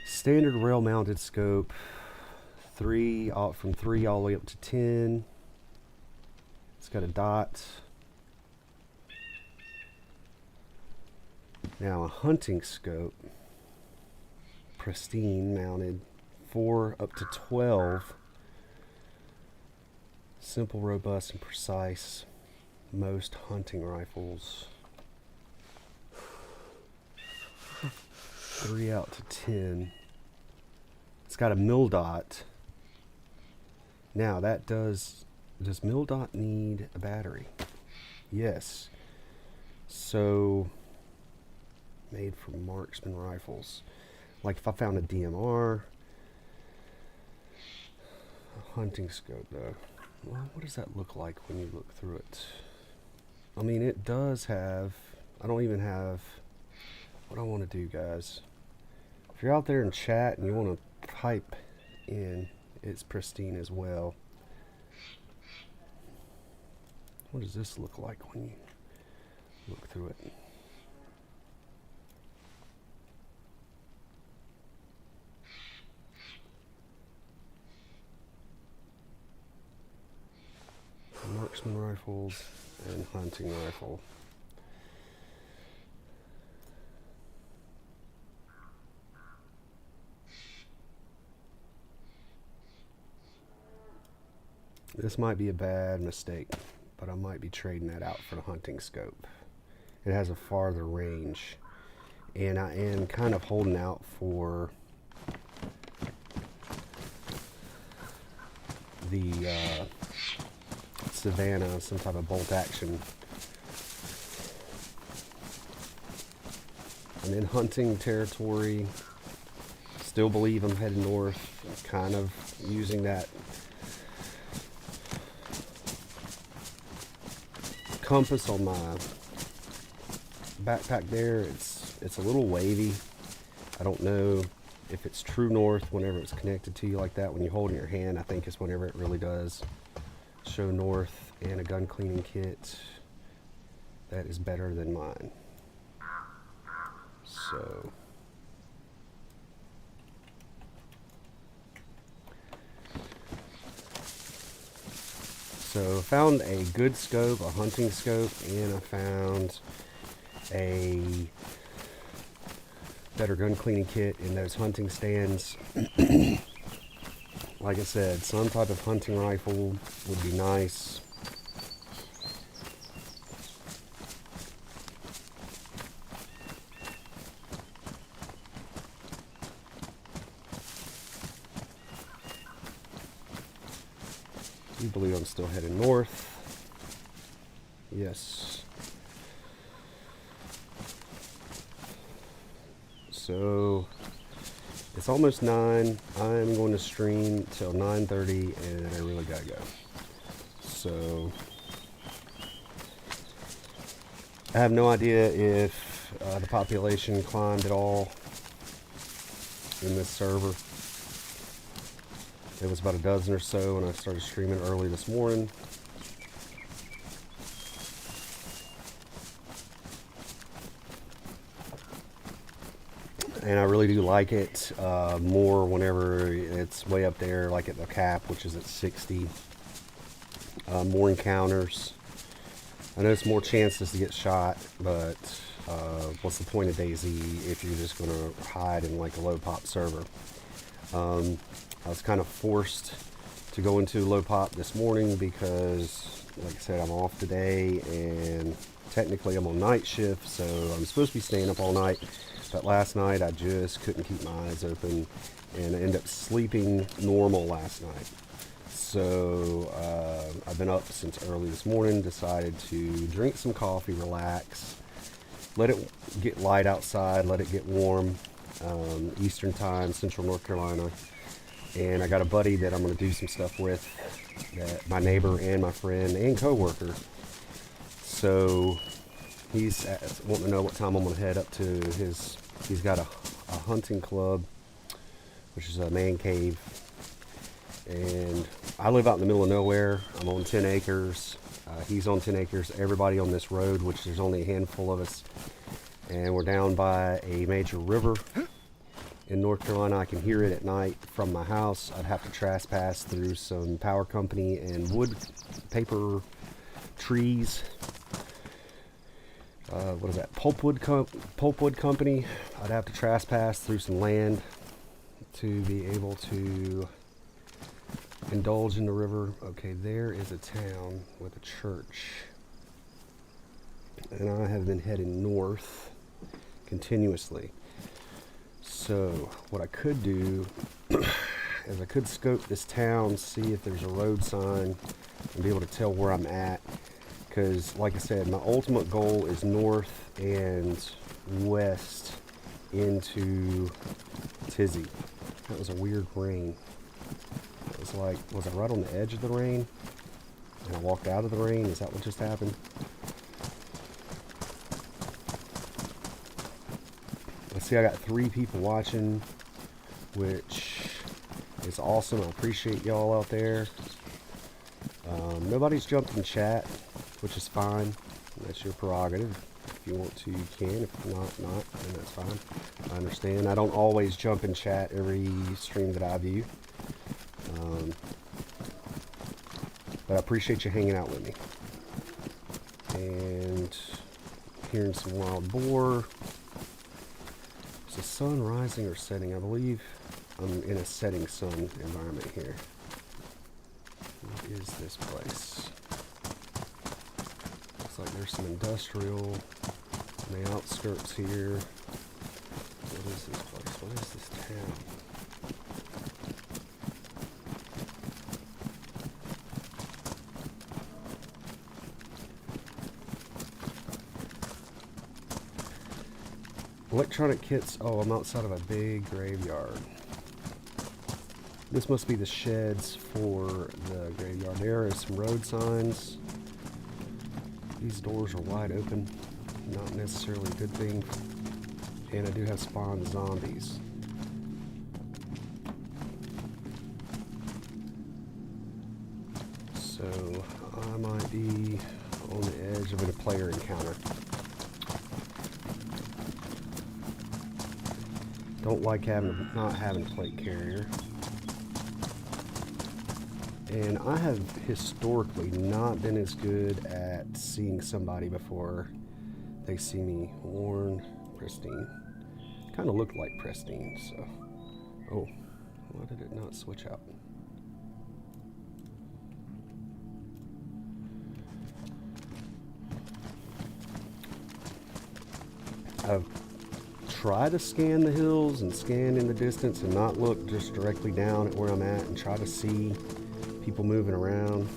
Standard rail mounted scope, from 3 all the way up to 10. It's got a dot. Now a hunting scope, pristine, mounted, 4 up to 12, simple, robust, and precise. Most hunting rifles, 3 out to 10. It's got a MilDot. Now that does MilDot need a battery? Yes. So, made for marksman rifles. Like if I found a DMR, a hunting scope though. Well, what does that look like when you look through it? I mean, it does have, I don't even have, what I want to do, guys. If you're out there in chat and you want to type in, it's pristine as well. What does this look like when you look through it? Marksman rifles and hunting rifle. This might be a bad mistake, but I might be trading that out for the hunting scope. It has a farther range, and I am kind of holding out for the Savannah, some type of bolt action. I'm in hunting territory, still believe I'm heading north, kind of using that compass on my backpack there. It's a little wavy. I don't know if it's true north whenever it's connected to you like that. When you hold it in your hand, I think it's whenever it really does show north. And a gun cleaning kit that is better than mine. So found a good scope, a hunting scope, and I found a better gun cleaning kit in those hunting stands. Like I said, some type of hunting rifle would be nice. I believe I'm still heading north. Yes. So it's almost 9. I'm going to stream till 9:30, and I really gotta go. So I have no idea if the population climbed at all in this server. It was about a dozen or so when I started streaming early this morning. And I really do like it more whenever it's way up there, like at the cap, which is at 60. More encounters. I know it's more chances to get shot, but what's the point of DayZ if you're just going to hide in like a low pop server? I was kind of forced to go into low pop this morning because, like I said, I'm off today, and technically I'm on night shift, so I'm supposed to be staying up all night. But last night I just couldn't keep my eyes open, and I ended up sleeping normal last night. So I've been up since early this morning, decided to drink some coffee, relax, let it get light outside, let it get warm, Eastern time, Central North Carolina. And I got a buddy that I'm going to do some stuff with, that my neighbor and my friend and coworker. So he's wanting to know what time I'm going to head up to his. He's got a hunting club, which is a man cave. And I live out in the middle of nowhere. I'm on 10 acres. He's on 10 acres. Everybody on this road, which there's only a handful of us. And we're down by a major river in North Carolina. I can hear it at night from my house. I'd have to trespass through some power company and wood paper trees. what is that, pulpwood company. I'd have to trespass through some land to be able to indulge in the river. Okay, there is a town with a church, and I have been heading north continuously. So what I could do is I could scope this town, see if there's a road sign, and be able to tell where I'm at. Because, like I said, my ultimate goal is north and west into Tizzy. That was a weird rain. It was like, was I right on the edge of the rain? And I walked out of the rain? Is that what just happened? Let's see, I got 3 people watching, which is awesome. I appreciate y'all out there. Nobody's jumped in chat, which is fine. That's your prerogative. If you want to, you can. If not, then that's fine. I understand. I don't always jump in chat every stream that I view. But I appreciate you hanging out with me. And hearing some wild boar. Is the sun rising or setting? I believe I'm in a setting sun environment here. What is this place? Looks like there's some industrial on the outskirts here. What is this place? What is this town? Electronic kits. Oh, I'm outside of a big graveyard. This must be the sheds for the graveyard. There are some road signs. These doors are wide open. Not necessarily a good thing. And I do have spawned zombies. So I might be on the edge of a player encounter. Don't like not having a plate carrier. And I have historically not been as good at seeing somebody before they see me. Worn, pristine. Kind of looked like pristine, so. Oh, why did it not switch out? I've tried to scan the hills and scan in the distance and not look just directly down at where I'm at and try to see people moving around.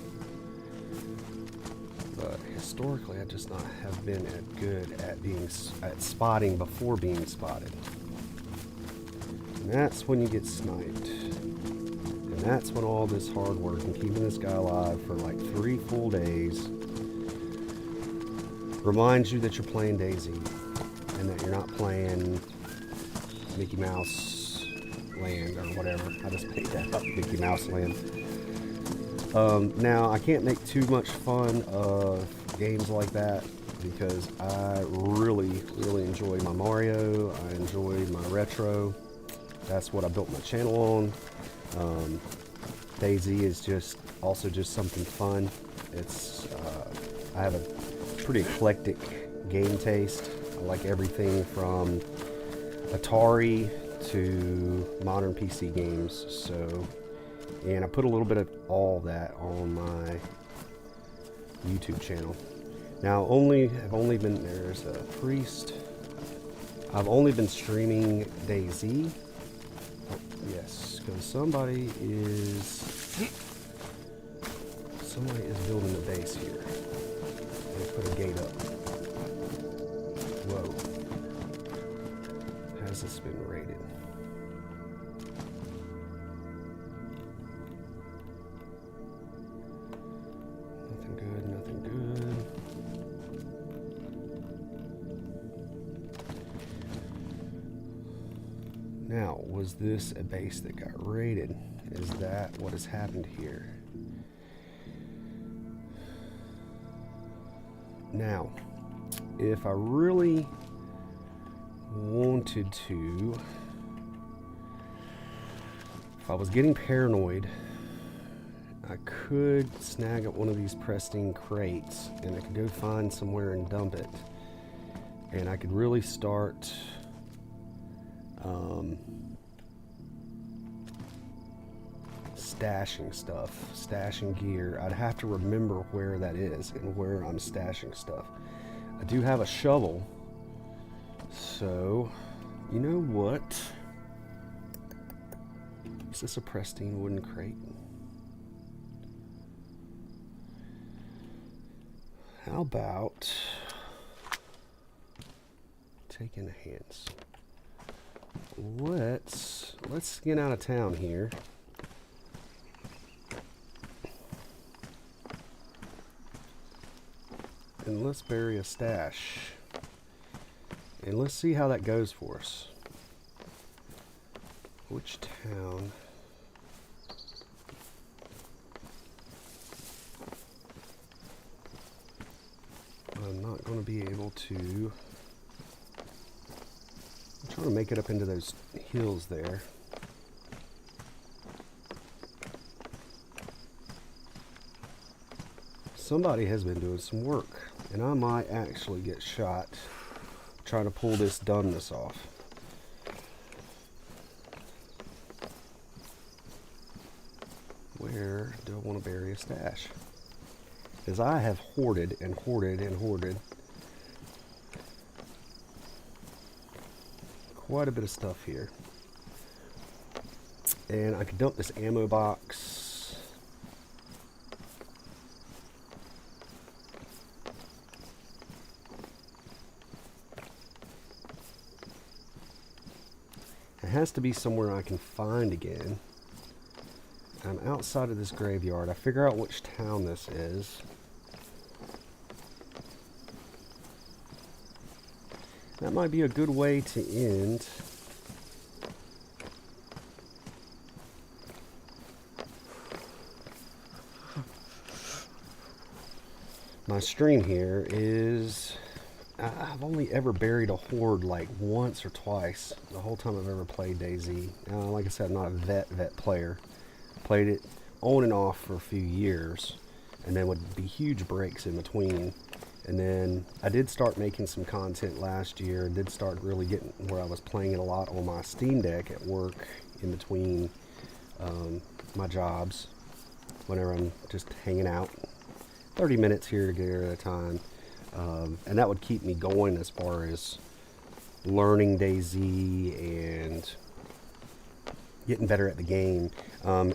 But historically, I just not have been as good at spotting before being spotted. And that's when you get sniped. And that's when all this hard work and keeping this guy alive for like 3 full days reminds you that you're playing DayZ and that you're not playing Mickey Mouse Land or whatever. I just made that up, Mickey Mouse Land. Now, I can't make too much fun of games like that because I really, really enjoy my Mario. I enjoy my retro. That's what I built my channel on. DayZ is just something fun. It's I have a pretty eclectic game taste. I like everything from Atari to modern PC games. So. And I put a little bit of all that on my YouTube channel. Now, I've only been, there's a priest. I've only been streaming DayZ. Oh, yes, because somebody is building a base here. They put a gate up. Whoa. Has this been raided? Now, was this a base that got raided? Is that what has happened here? Now, if I really wanted to, if I was getting paranoid, I could snag up one of these pristine crates and I could go find somewhere and dump it. And I could really start stashing stuff, stashing gear. I'd have to remember where that is and where I'm stashing stuff. I do have a shovel, so you know what? Is this a pristine wooden crate? How about taking the hands? Let's get out of town here. And let's bury a stash. And let's see how that goes for us. Which town? I'm not going to be able to. I'm trying to make it up into those hills there. Somebody has been doing some work, and I might actually get shot trying to pull this dumbness off. Where do I want to bury a stash? Because I have hoarded and hoarded and hoarded quite a bit of stuff here. And I could dump this ammo box. It has to be somewhere I can find again. I'm outside of this graveyard. I figure out which town this is. That might be a good way to end. My stream here is, I've only ever buried a horde like once or twice the whole time I've ever played DayZ. Like I said, I'm not a vet player. Played it on and off for a few years, and then would be huge breaks in between. And then I did start making some content last year. Did start really getting where I was playing it a lot on my Steam Deck at work in between my jobs, whenever I'm just hanging out. 30 minutes here at a time. And that would keep me going as far as learning DayZ and getting better at the game. I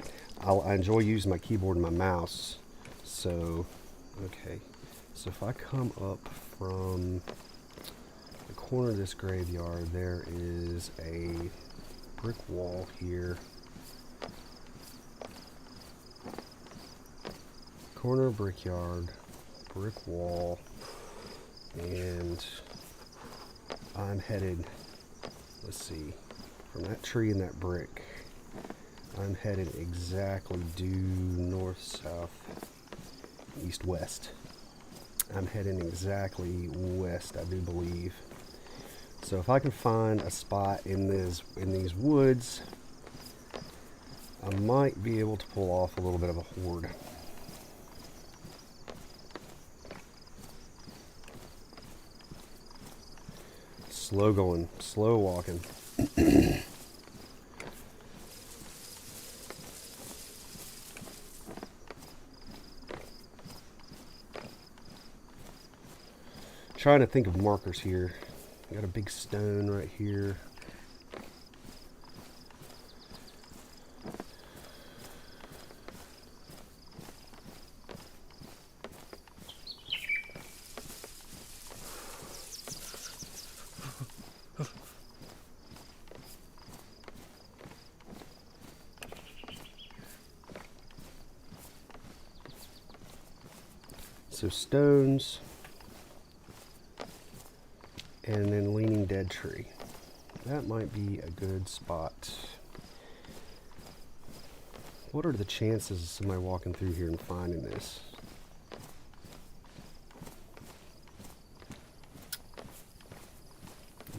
enjoy using my keyboard and my mouse. So, okay. So if I come up from the corner of this graveyard, there is a brick wall here. Corner of brickyard, brick wall, and I'm headed, let's see, from that tree and that brick, I'm headed exactly due north, south, east, west. I'm heading exactly west, I do believe. So if I can find a spot in these woods, I might be able to pull off a little bit of a horde. Slow going, slow walking. Trying to think of markers here. Got a big stone right here. So stones. And then leaning dead tree. That might be a good spot. What are the chances of somebody walking through here and finding this?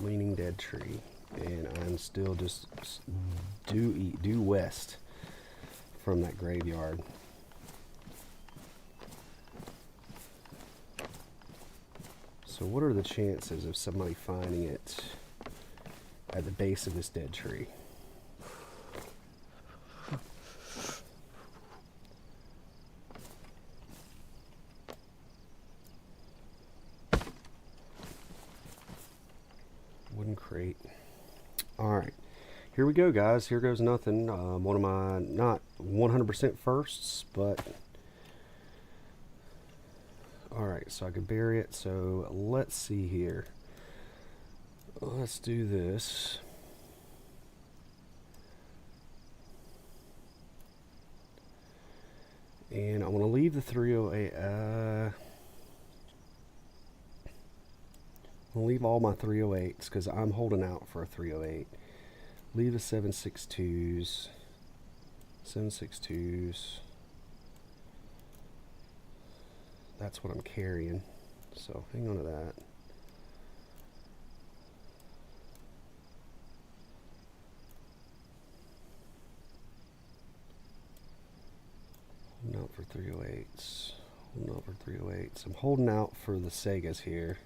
Leaning dead tree. And I'm still just due west from that So what are the chances of somebody finding it at the base of this dead tree? Wooden crate. Alright, here we go, guys. Here goes nothing. One of my not 100% firsts, but alright, so I could bury it. So let's see here. Let's do this. And I want to leave the 308. I'll leave all my 308s because I'm holding out for a 308. Leave the 762s. 762s. That's what I'm carrying. So hang on to that. Holding out for 308s. Holding out for 308s. I'm holding out for the Segas here.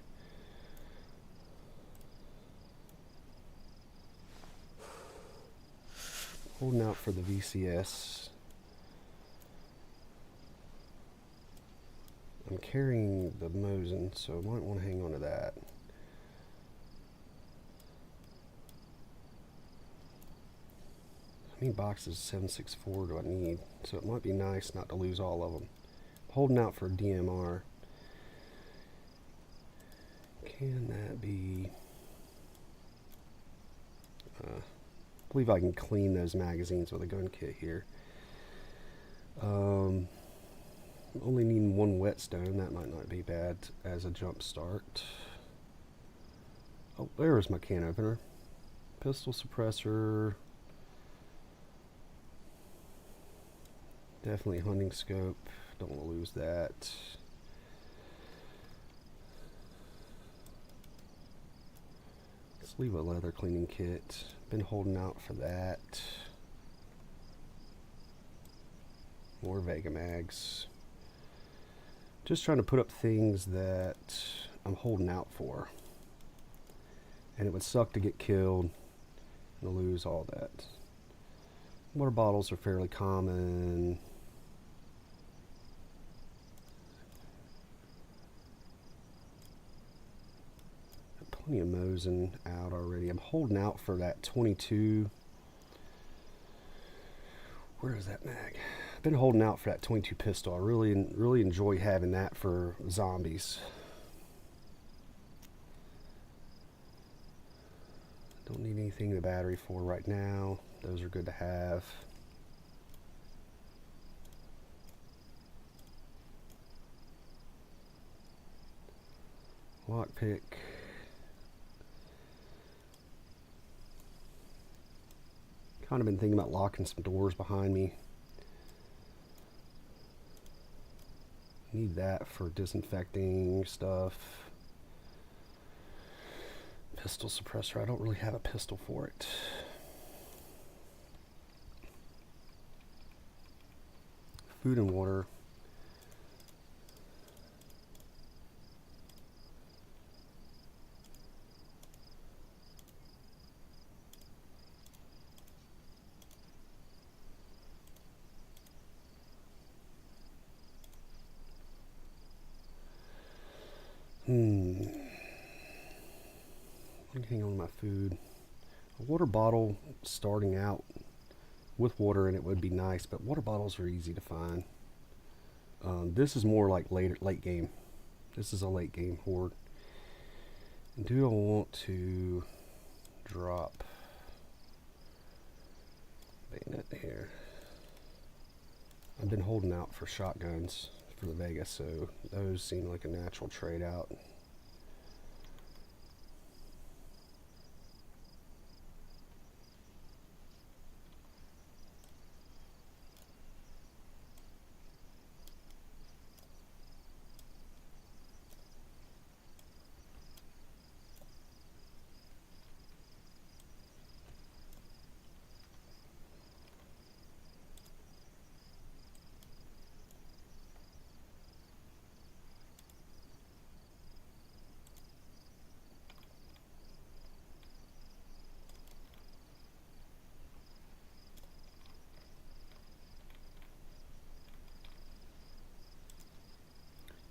Holding out for the VCS. I'm carrying the Mosin, so I might want to hang on to that. How many boxes 764 do I need? So it might be nice not to lose all of them. Holding out for DMR. Can that be... I believe I can clean those magazines with a gun kit here. Only needing one whetstone. That might not be bad as a jump start. Oh, there's my can opener. Pistol suppressor. Definitely hunting scope. Don't want to lose that. Let's leave a leather cleaning kit. Been holding out for that. More Vega mags. Just trying to put up things that I'm holding out for. And it would suck to get killed and to lose all that. Water bottles are fairly common. Plenty of Mosin out already. I'm holding out for that 22. Where is that mag? I've been holding out for that 22 pistol. I really enjoy having that for zombies. Don't need anything the battery for right now. Those are good to have. Lockpick. Kind of been thinking about locking some doors behind me. Need that for disinfecting stuff. Pistol suppressor. I don't really have a pistol for it. Food and water. I can hang on to my food. A water bottle starting out with water in it would be nice, but water bottles are easy to find. This is more like late game. This is a late game hoard. And do I want to drop bayonet here? I've been holding out for shotguns for the Vegas, so those seem like a natural trade out.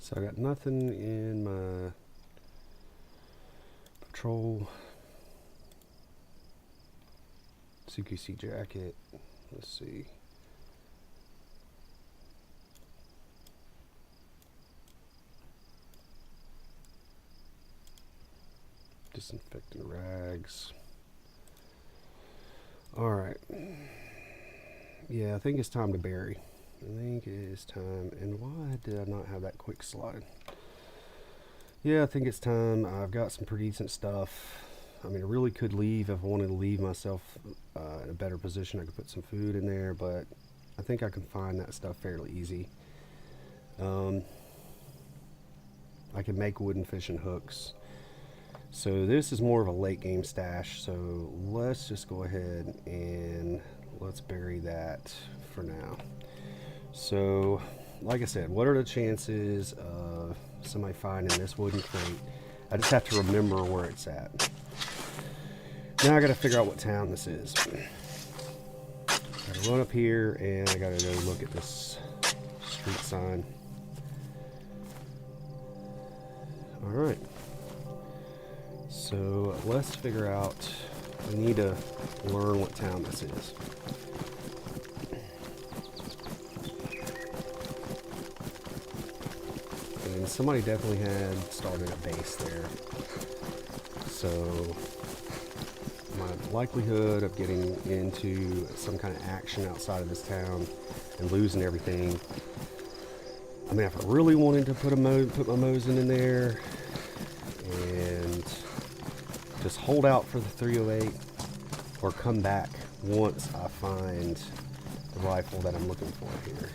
So I got nothing in my patrol CQC jacket. Let's see. Disinfectant rags. Alright. Yeah, I think it's time to bury. I think it is time. And why did I not have that quick slide? Yeah, I think it's time. I've got some pretty decent stuff. I mean, I really could leave if I wanted to leave myself in a better position. I could put some food in there, but I think I can find that stuff fairly easy. I can make wooden fishing hooks. So this is more of a late game stash. So let's just go ahead and let's bury that for now. So, like I said, what are the chances of somebody finding this wooden crate? I just have to remember where it's at. Now I gotta figure out what town this is. Gotta run up here and I gotta go look at this street sign. Alright. So let's figure out, we need to learn what town this is. And somebody definitely had started a base there. So my likelihood of getting into some kind of action outside of this town and losing everything, I mean, if I really wanted to put my Mosin in there and just hold out for the 308 or come back once I find the rifle that I'm looking for here.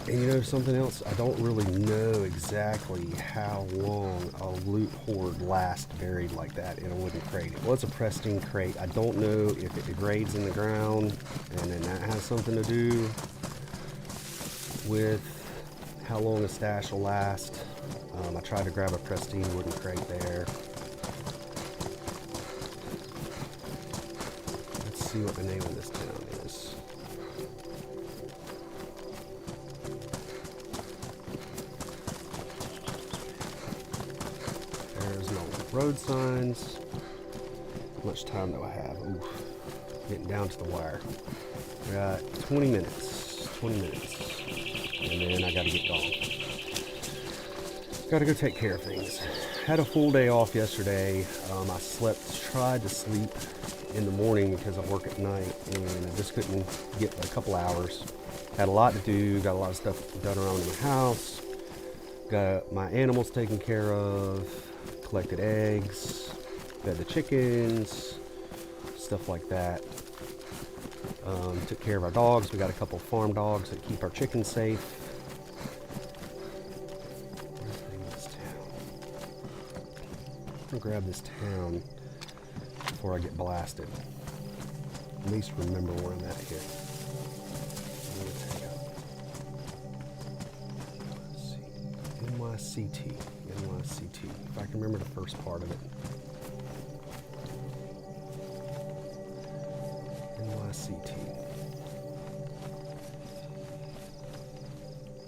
And you know something else? I don't really know exactly how long a loot hoard lasts buried like that in a wooden crate. It was a pristine crate. I don't know if it degrades in the ground and then that has something to do with how long a stash will last. I tried to grab a pristine wooden crate there. Let's see what the name of this town is. There's no road signs. How much time do I have? Oof. Getting down to the wire. We got 20 minutes. 20 minutes. And then I gotta get gone. Gotta go take care of things. Had a full day off yesterday. I tried to sleep in the morning because I work at night and I just couldn't get but a couple hours. Had a lot to do, got a lot of stuff done around the house. Got my animals taken care of, collected eggs, fed the chickens, stuff like that. Took care of our dogs. We got a couple of farm dogs that keep our chickens safe. Where's the name of this town? I'm gonna grab this town before I get blasted. At least remember where I'm at here. NYCT. NYCT. If I can remember the first part of it. NYCT.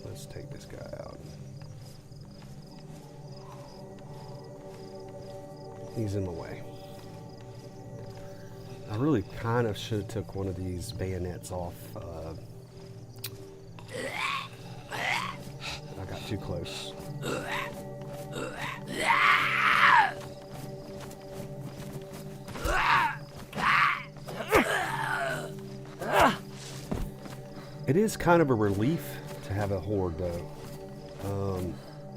Let's take this guy out. He's in the way. I really kind of should have took one of these bayonets off. I got too close. It is kind of a relief to have a horde, though.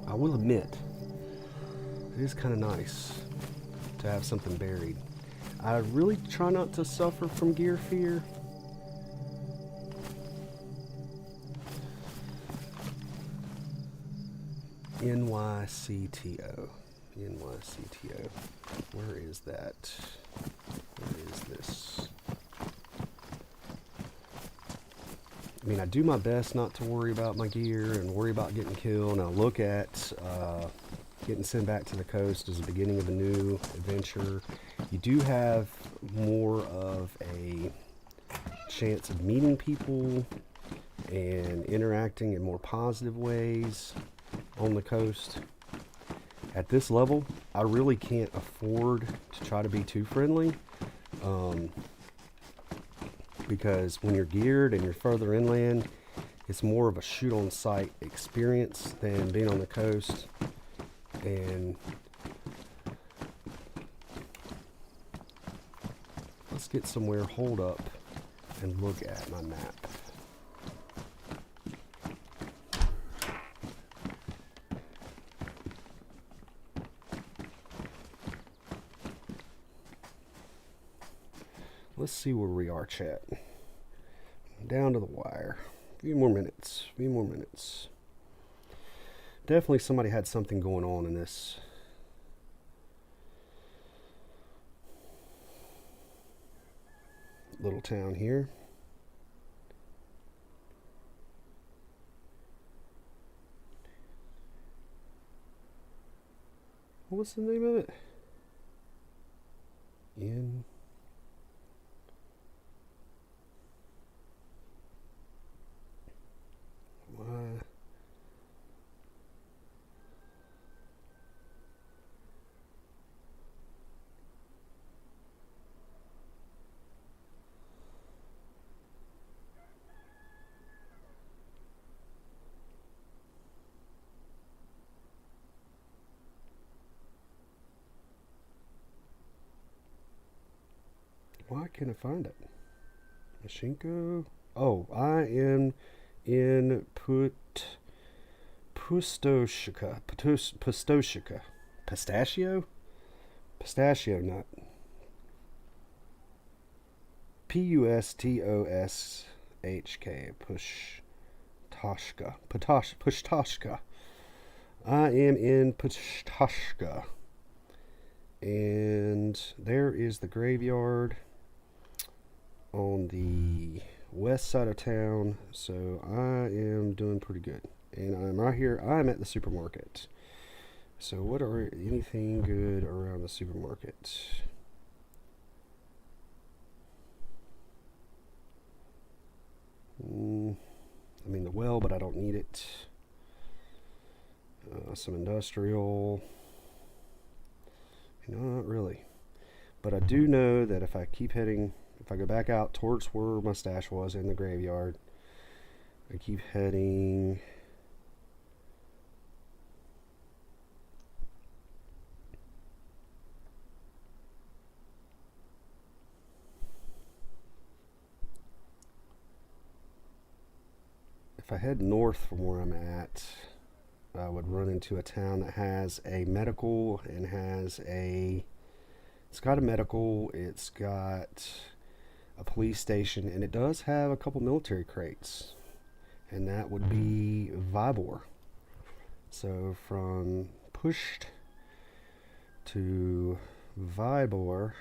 I will admit, it is kind of nice to have something buried. I really try not to suffer from gear fear. NYCTO. NYCTO. Where is that? Where is this? I mean, I do my best not to worry about my gear and worry about getting killed. And I look at getting sent back to the coast as the beginning of a new adventure. You do have more of a chance of meeting people and interacting in more positive ways on the coast. At this level, I really can't afford to try to be too friendly, because when you're geared and you're further inland, it's more of a shoot on sight experience than being on the coast. And let's get somewhere hold up and look at my map. Let's see where we are, chat. Down to the wire. A few more minutes. Definitely somebody had something going on in this. Little town here. What's the name of it? Why can't I find it? Mashinko. Oh, I am in Pustoshka. Pistachio? Pistachio nut. Pustoshk. Pushtoshka. I am in Pushtoshka. And there is the graveyard on the west side of town, so I am doing pretty good. And I'm right here. I'm at the supermarket. So what are anything good around the supermarket? I mean the well, but I don't need it. Some industrial. Not really. But I do know that if I keep heading, if I go back out towards where my stash was in the graveyard, I keep heading if I head north from where I'm at, I would run into a town that has a medical and it's got a medical, it's got a police station, and it does have a couple military crates, and that would be Vybor. So from Pusht to Vybor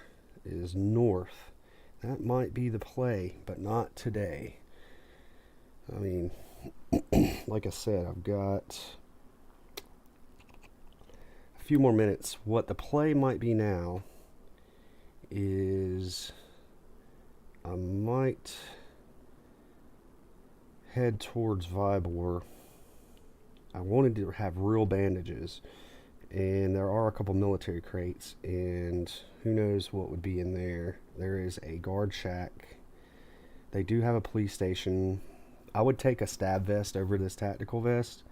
is north. That might be the play, but not today. I mean, like I said, I've got a few more minutes. What the play might be now is I might head towards Vybor. I wanted to have real bandages, and there are a couple military crates, and who knows what would be in there. There is a guard shack. They do have a police station. I would take a stab vest over this tactical vest.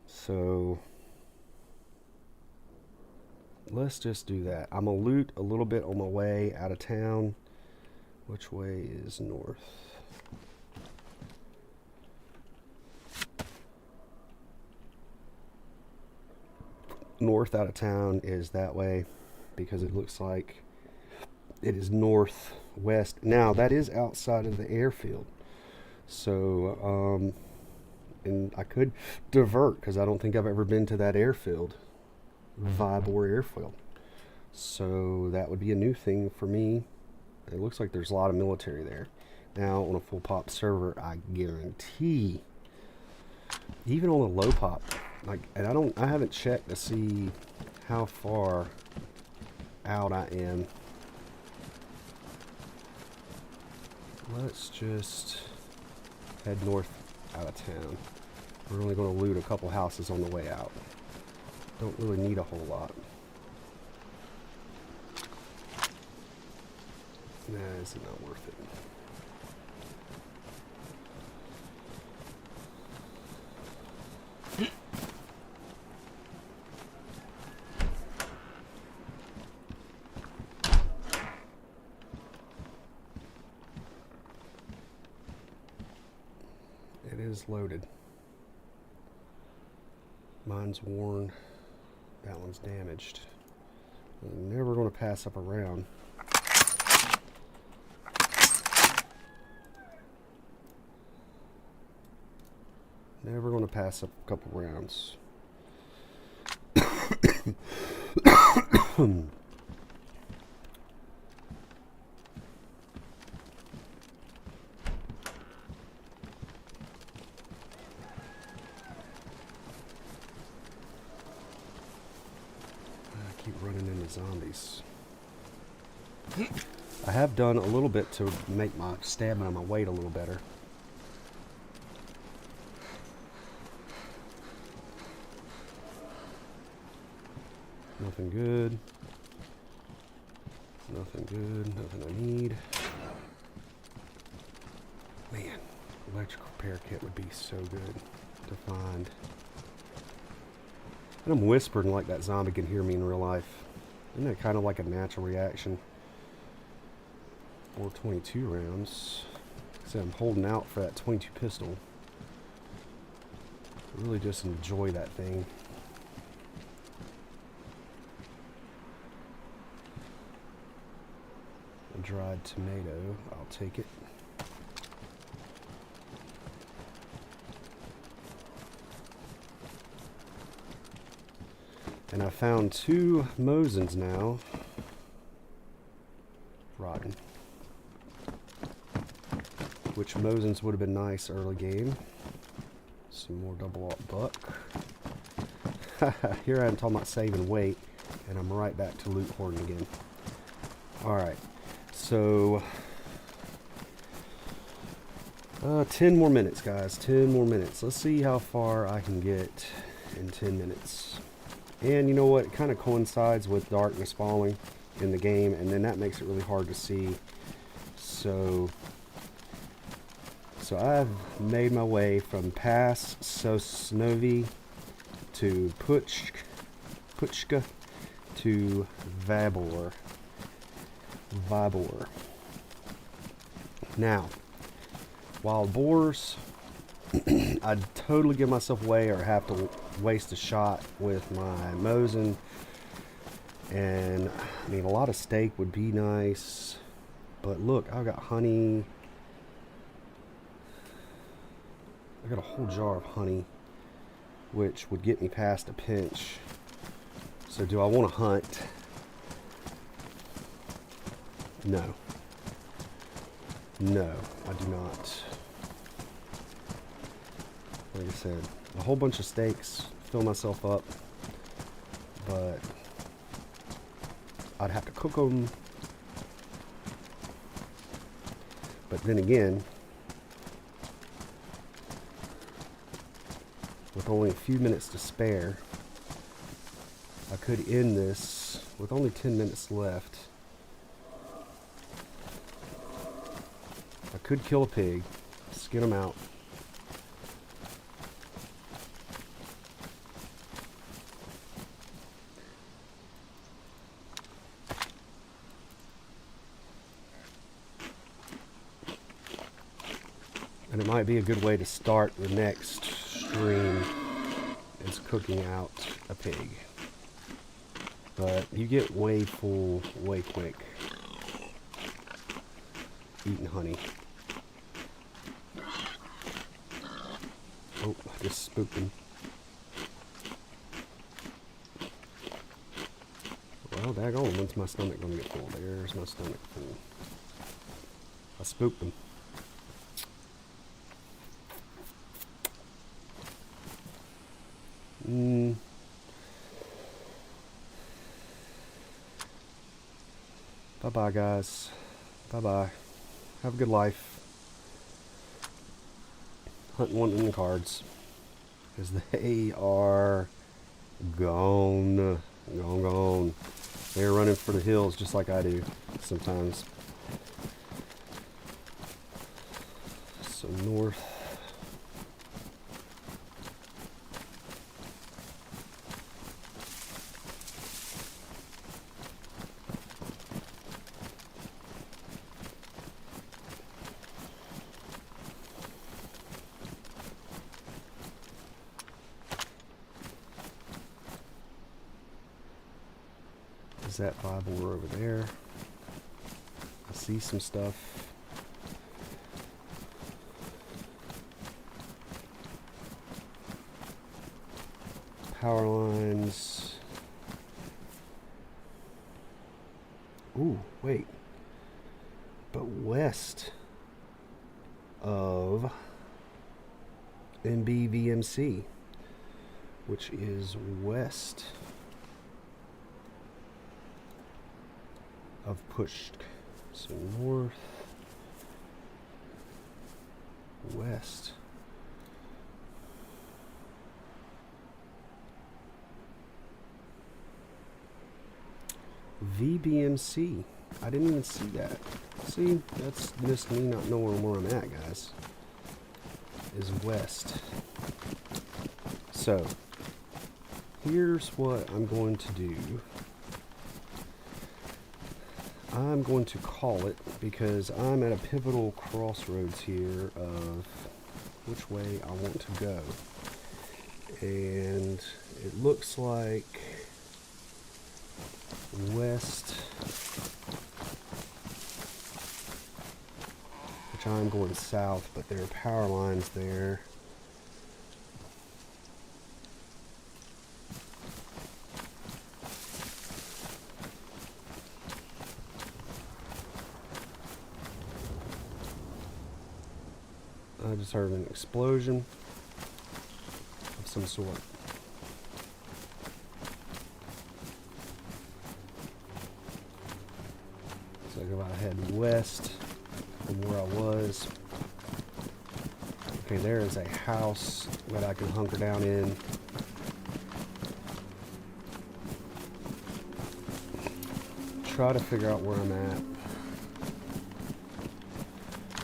So let's just do that. I'm going to loot a little bit on my way out of town. Which way is north? North out of town is that way, because it looks like it is northwest. Now, that is outside of the airfield. So, and I could divert, because I don't think I've ever been to that airfield. Vybor airfield. So, that would be a new thing for me. It looks like there's a lot of military there. Now, on a full pop server, I guarantee, even on a low pop, and I haven't checked to see how far out I am. let's just head north out of town. We're only going to loot a couple houses on the way out. Don't really need a whole lot. Nah, it's not worth it. It is loaded. Mine's worn. That one's damaged. I'm never going to pass up a round. Never going to pass up a couple rounds. Keep running into zombies. I have done a little bit to make my stamina, my weight a little better. Nothing good. Nothing good. Nothing I need. Man, electrical repair kit would be so good to find. And I'm whispering like that zombie can hear me in real life. Isn't that kind of like a natural reaction? 422 rounds. So I'm holding out for that 22 pistol. I really just enjoy that thing. A dried tomato, I'll take it. And I found 2 Mosins now. Rotten. Which Mosins would have been nice early game. Some more double up buck. Here I am talking about saving weight, and I'm right back to loot hoarding again. Alright, so 10 more minutes, guys. 10 more minutes. Let's see how far I can get in 10 minutes. And you know what? It kind of coincides with darkness falling in the game, and then that makes it really hard to see. So I've made my way from Pass Sosnowy to Puchka to Vybor. Now, wild boars, I'd totally give myself away or have to waste a shot with my Mosin. And I mean, a lot of steak would be nice, but look, I've got honey. I got a whole jar of honey, which would get me past a pinch. So do I want to hunt? No. No, I do not. Like I said, a whole bunch of steaks, fill myself up, but I'd have to cook them. But then again, with only a few minutes to spare, I could end this with only 10 minutes left. I could kill a pig, skin him out. And it might be a good way to start the next stream, is cooking out a pig. But you get way full way quick eating honey. Oh, I just spooked him. Well, daggone, when's my stomach gonna get full? There's my stomach full. I spooked him. Bye-bye, guys. Bye-bye. Have a good life. hunting one in the cards. Because they are gone. Gone. They're running for the hills just like I do sometimes. So north. Is that Bible over there? I see some stuff. Power lines. Ooh, wait. But west of NBVMC, which is west of Pushk. So north, west. VBMC. I didn't even see that. See, that's just me not knowing where I'm at, guys. Is west. So, here's what I'm going to do. I'm going to call it because I'm at a pivotal crossroads here of which way I want to go. And it looks like west, which I'm going south, but there are power lines there. I just heard an explosion of some sort. So I go out head west from where I was. Okay, there is a house that I can hunker down in. Try to figure out where I'm at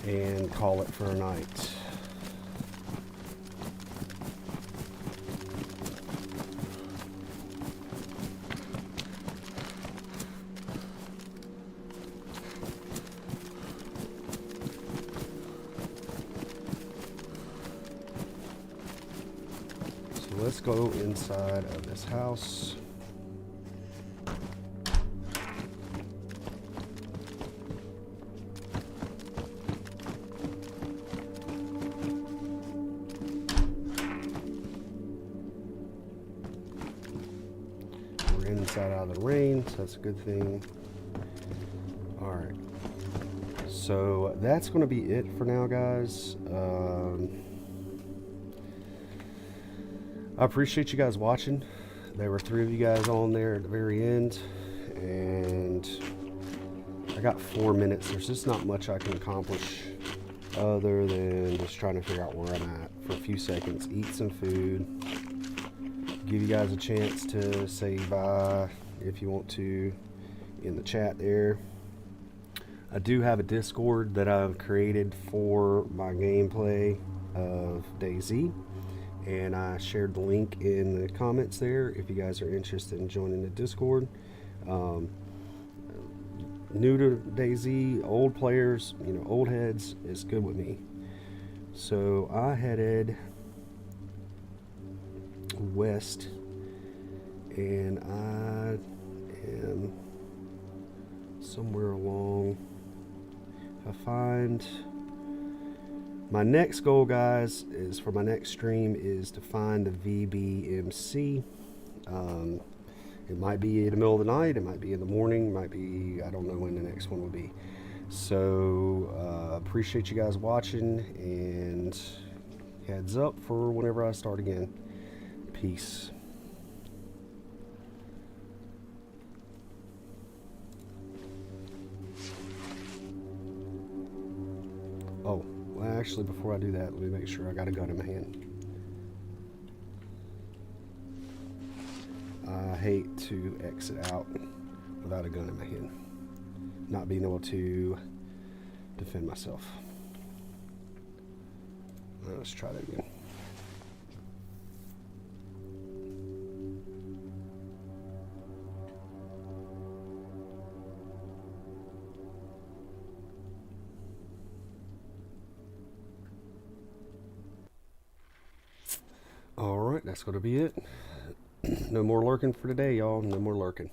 and call it for a night. So let's go inside of this house. Inside out of the rain, so that's a good thing. Alright, so that's going to be it for now, guys. I appreciate you guys watching. There were 3 of you guys on there at the very end, and I got 4 minutes. There's just not much I can accomplish other than just trying to figure out where I'm at for a few seconds, eat some food, give you guys a chance to say bye if you want to in the chat there. I do have a Discord that I've created for my gameplay of DayZ, and I shared the link in the comments there if you guys are interested in joining the Discord. New to DayZ, old players, you know, old heads, is good with me. So I headed west, and I am somewhere along. If I find my next goal, guys, is for my next stream is to find the VBMC. It might be in the middle of the night, it might be in the morning, might be, I don't know when the next one will be. So appreciate you guys watching, and heads up for whenever I start again. Peace. Oh, Well, actually, before I do that, let me make sure I got a gun in my hand. I hate to exit out without a gun in my hand, not being able to defend myself. Let's try that again. All right, that's going to be it. No more lurking for today, y'all. No more lurking.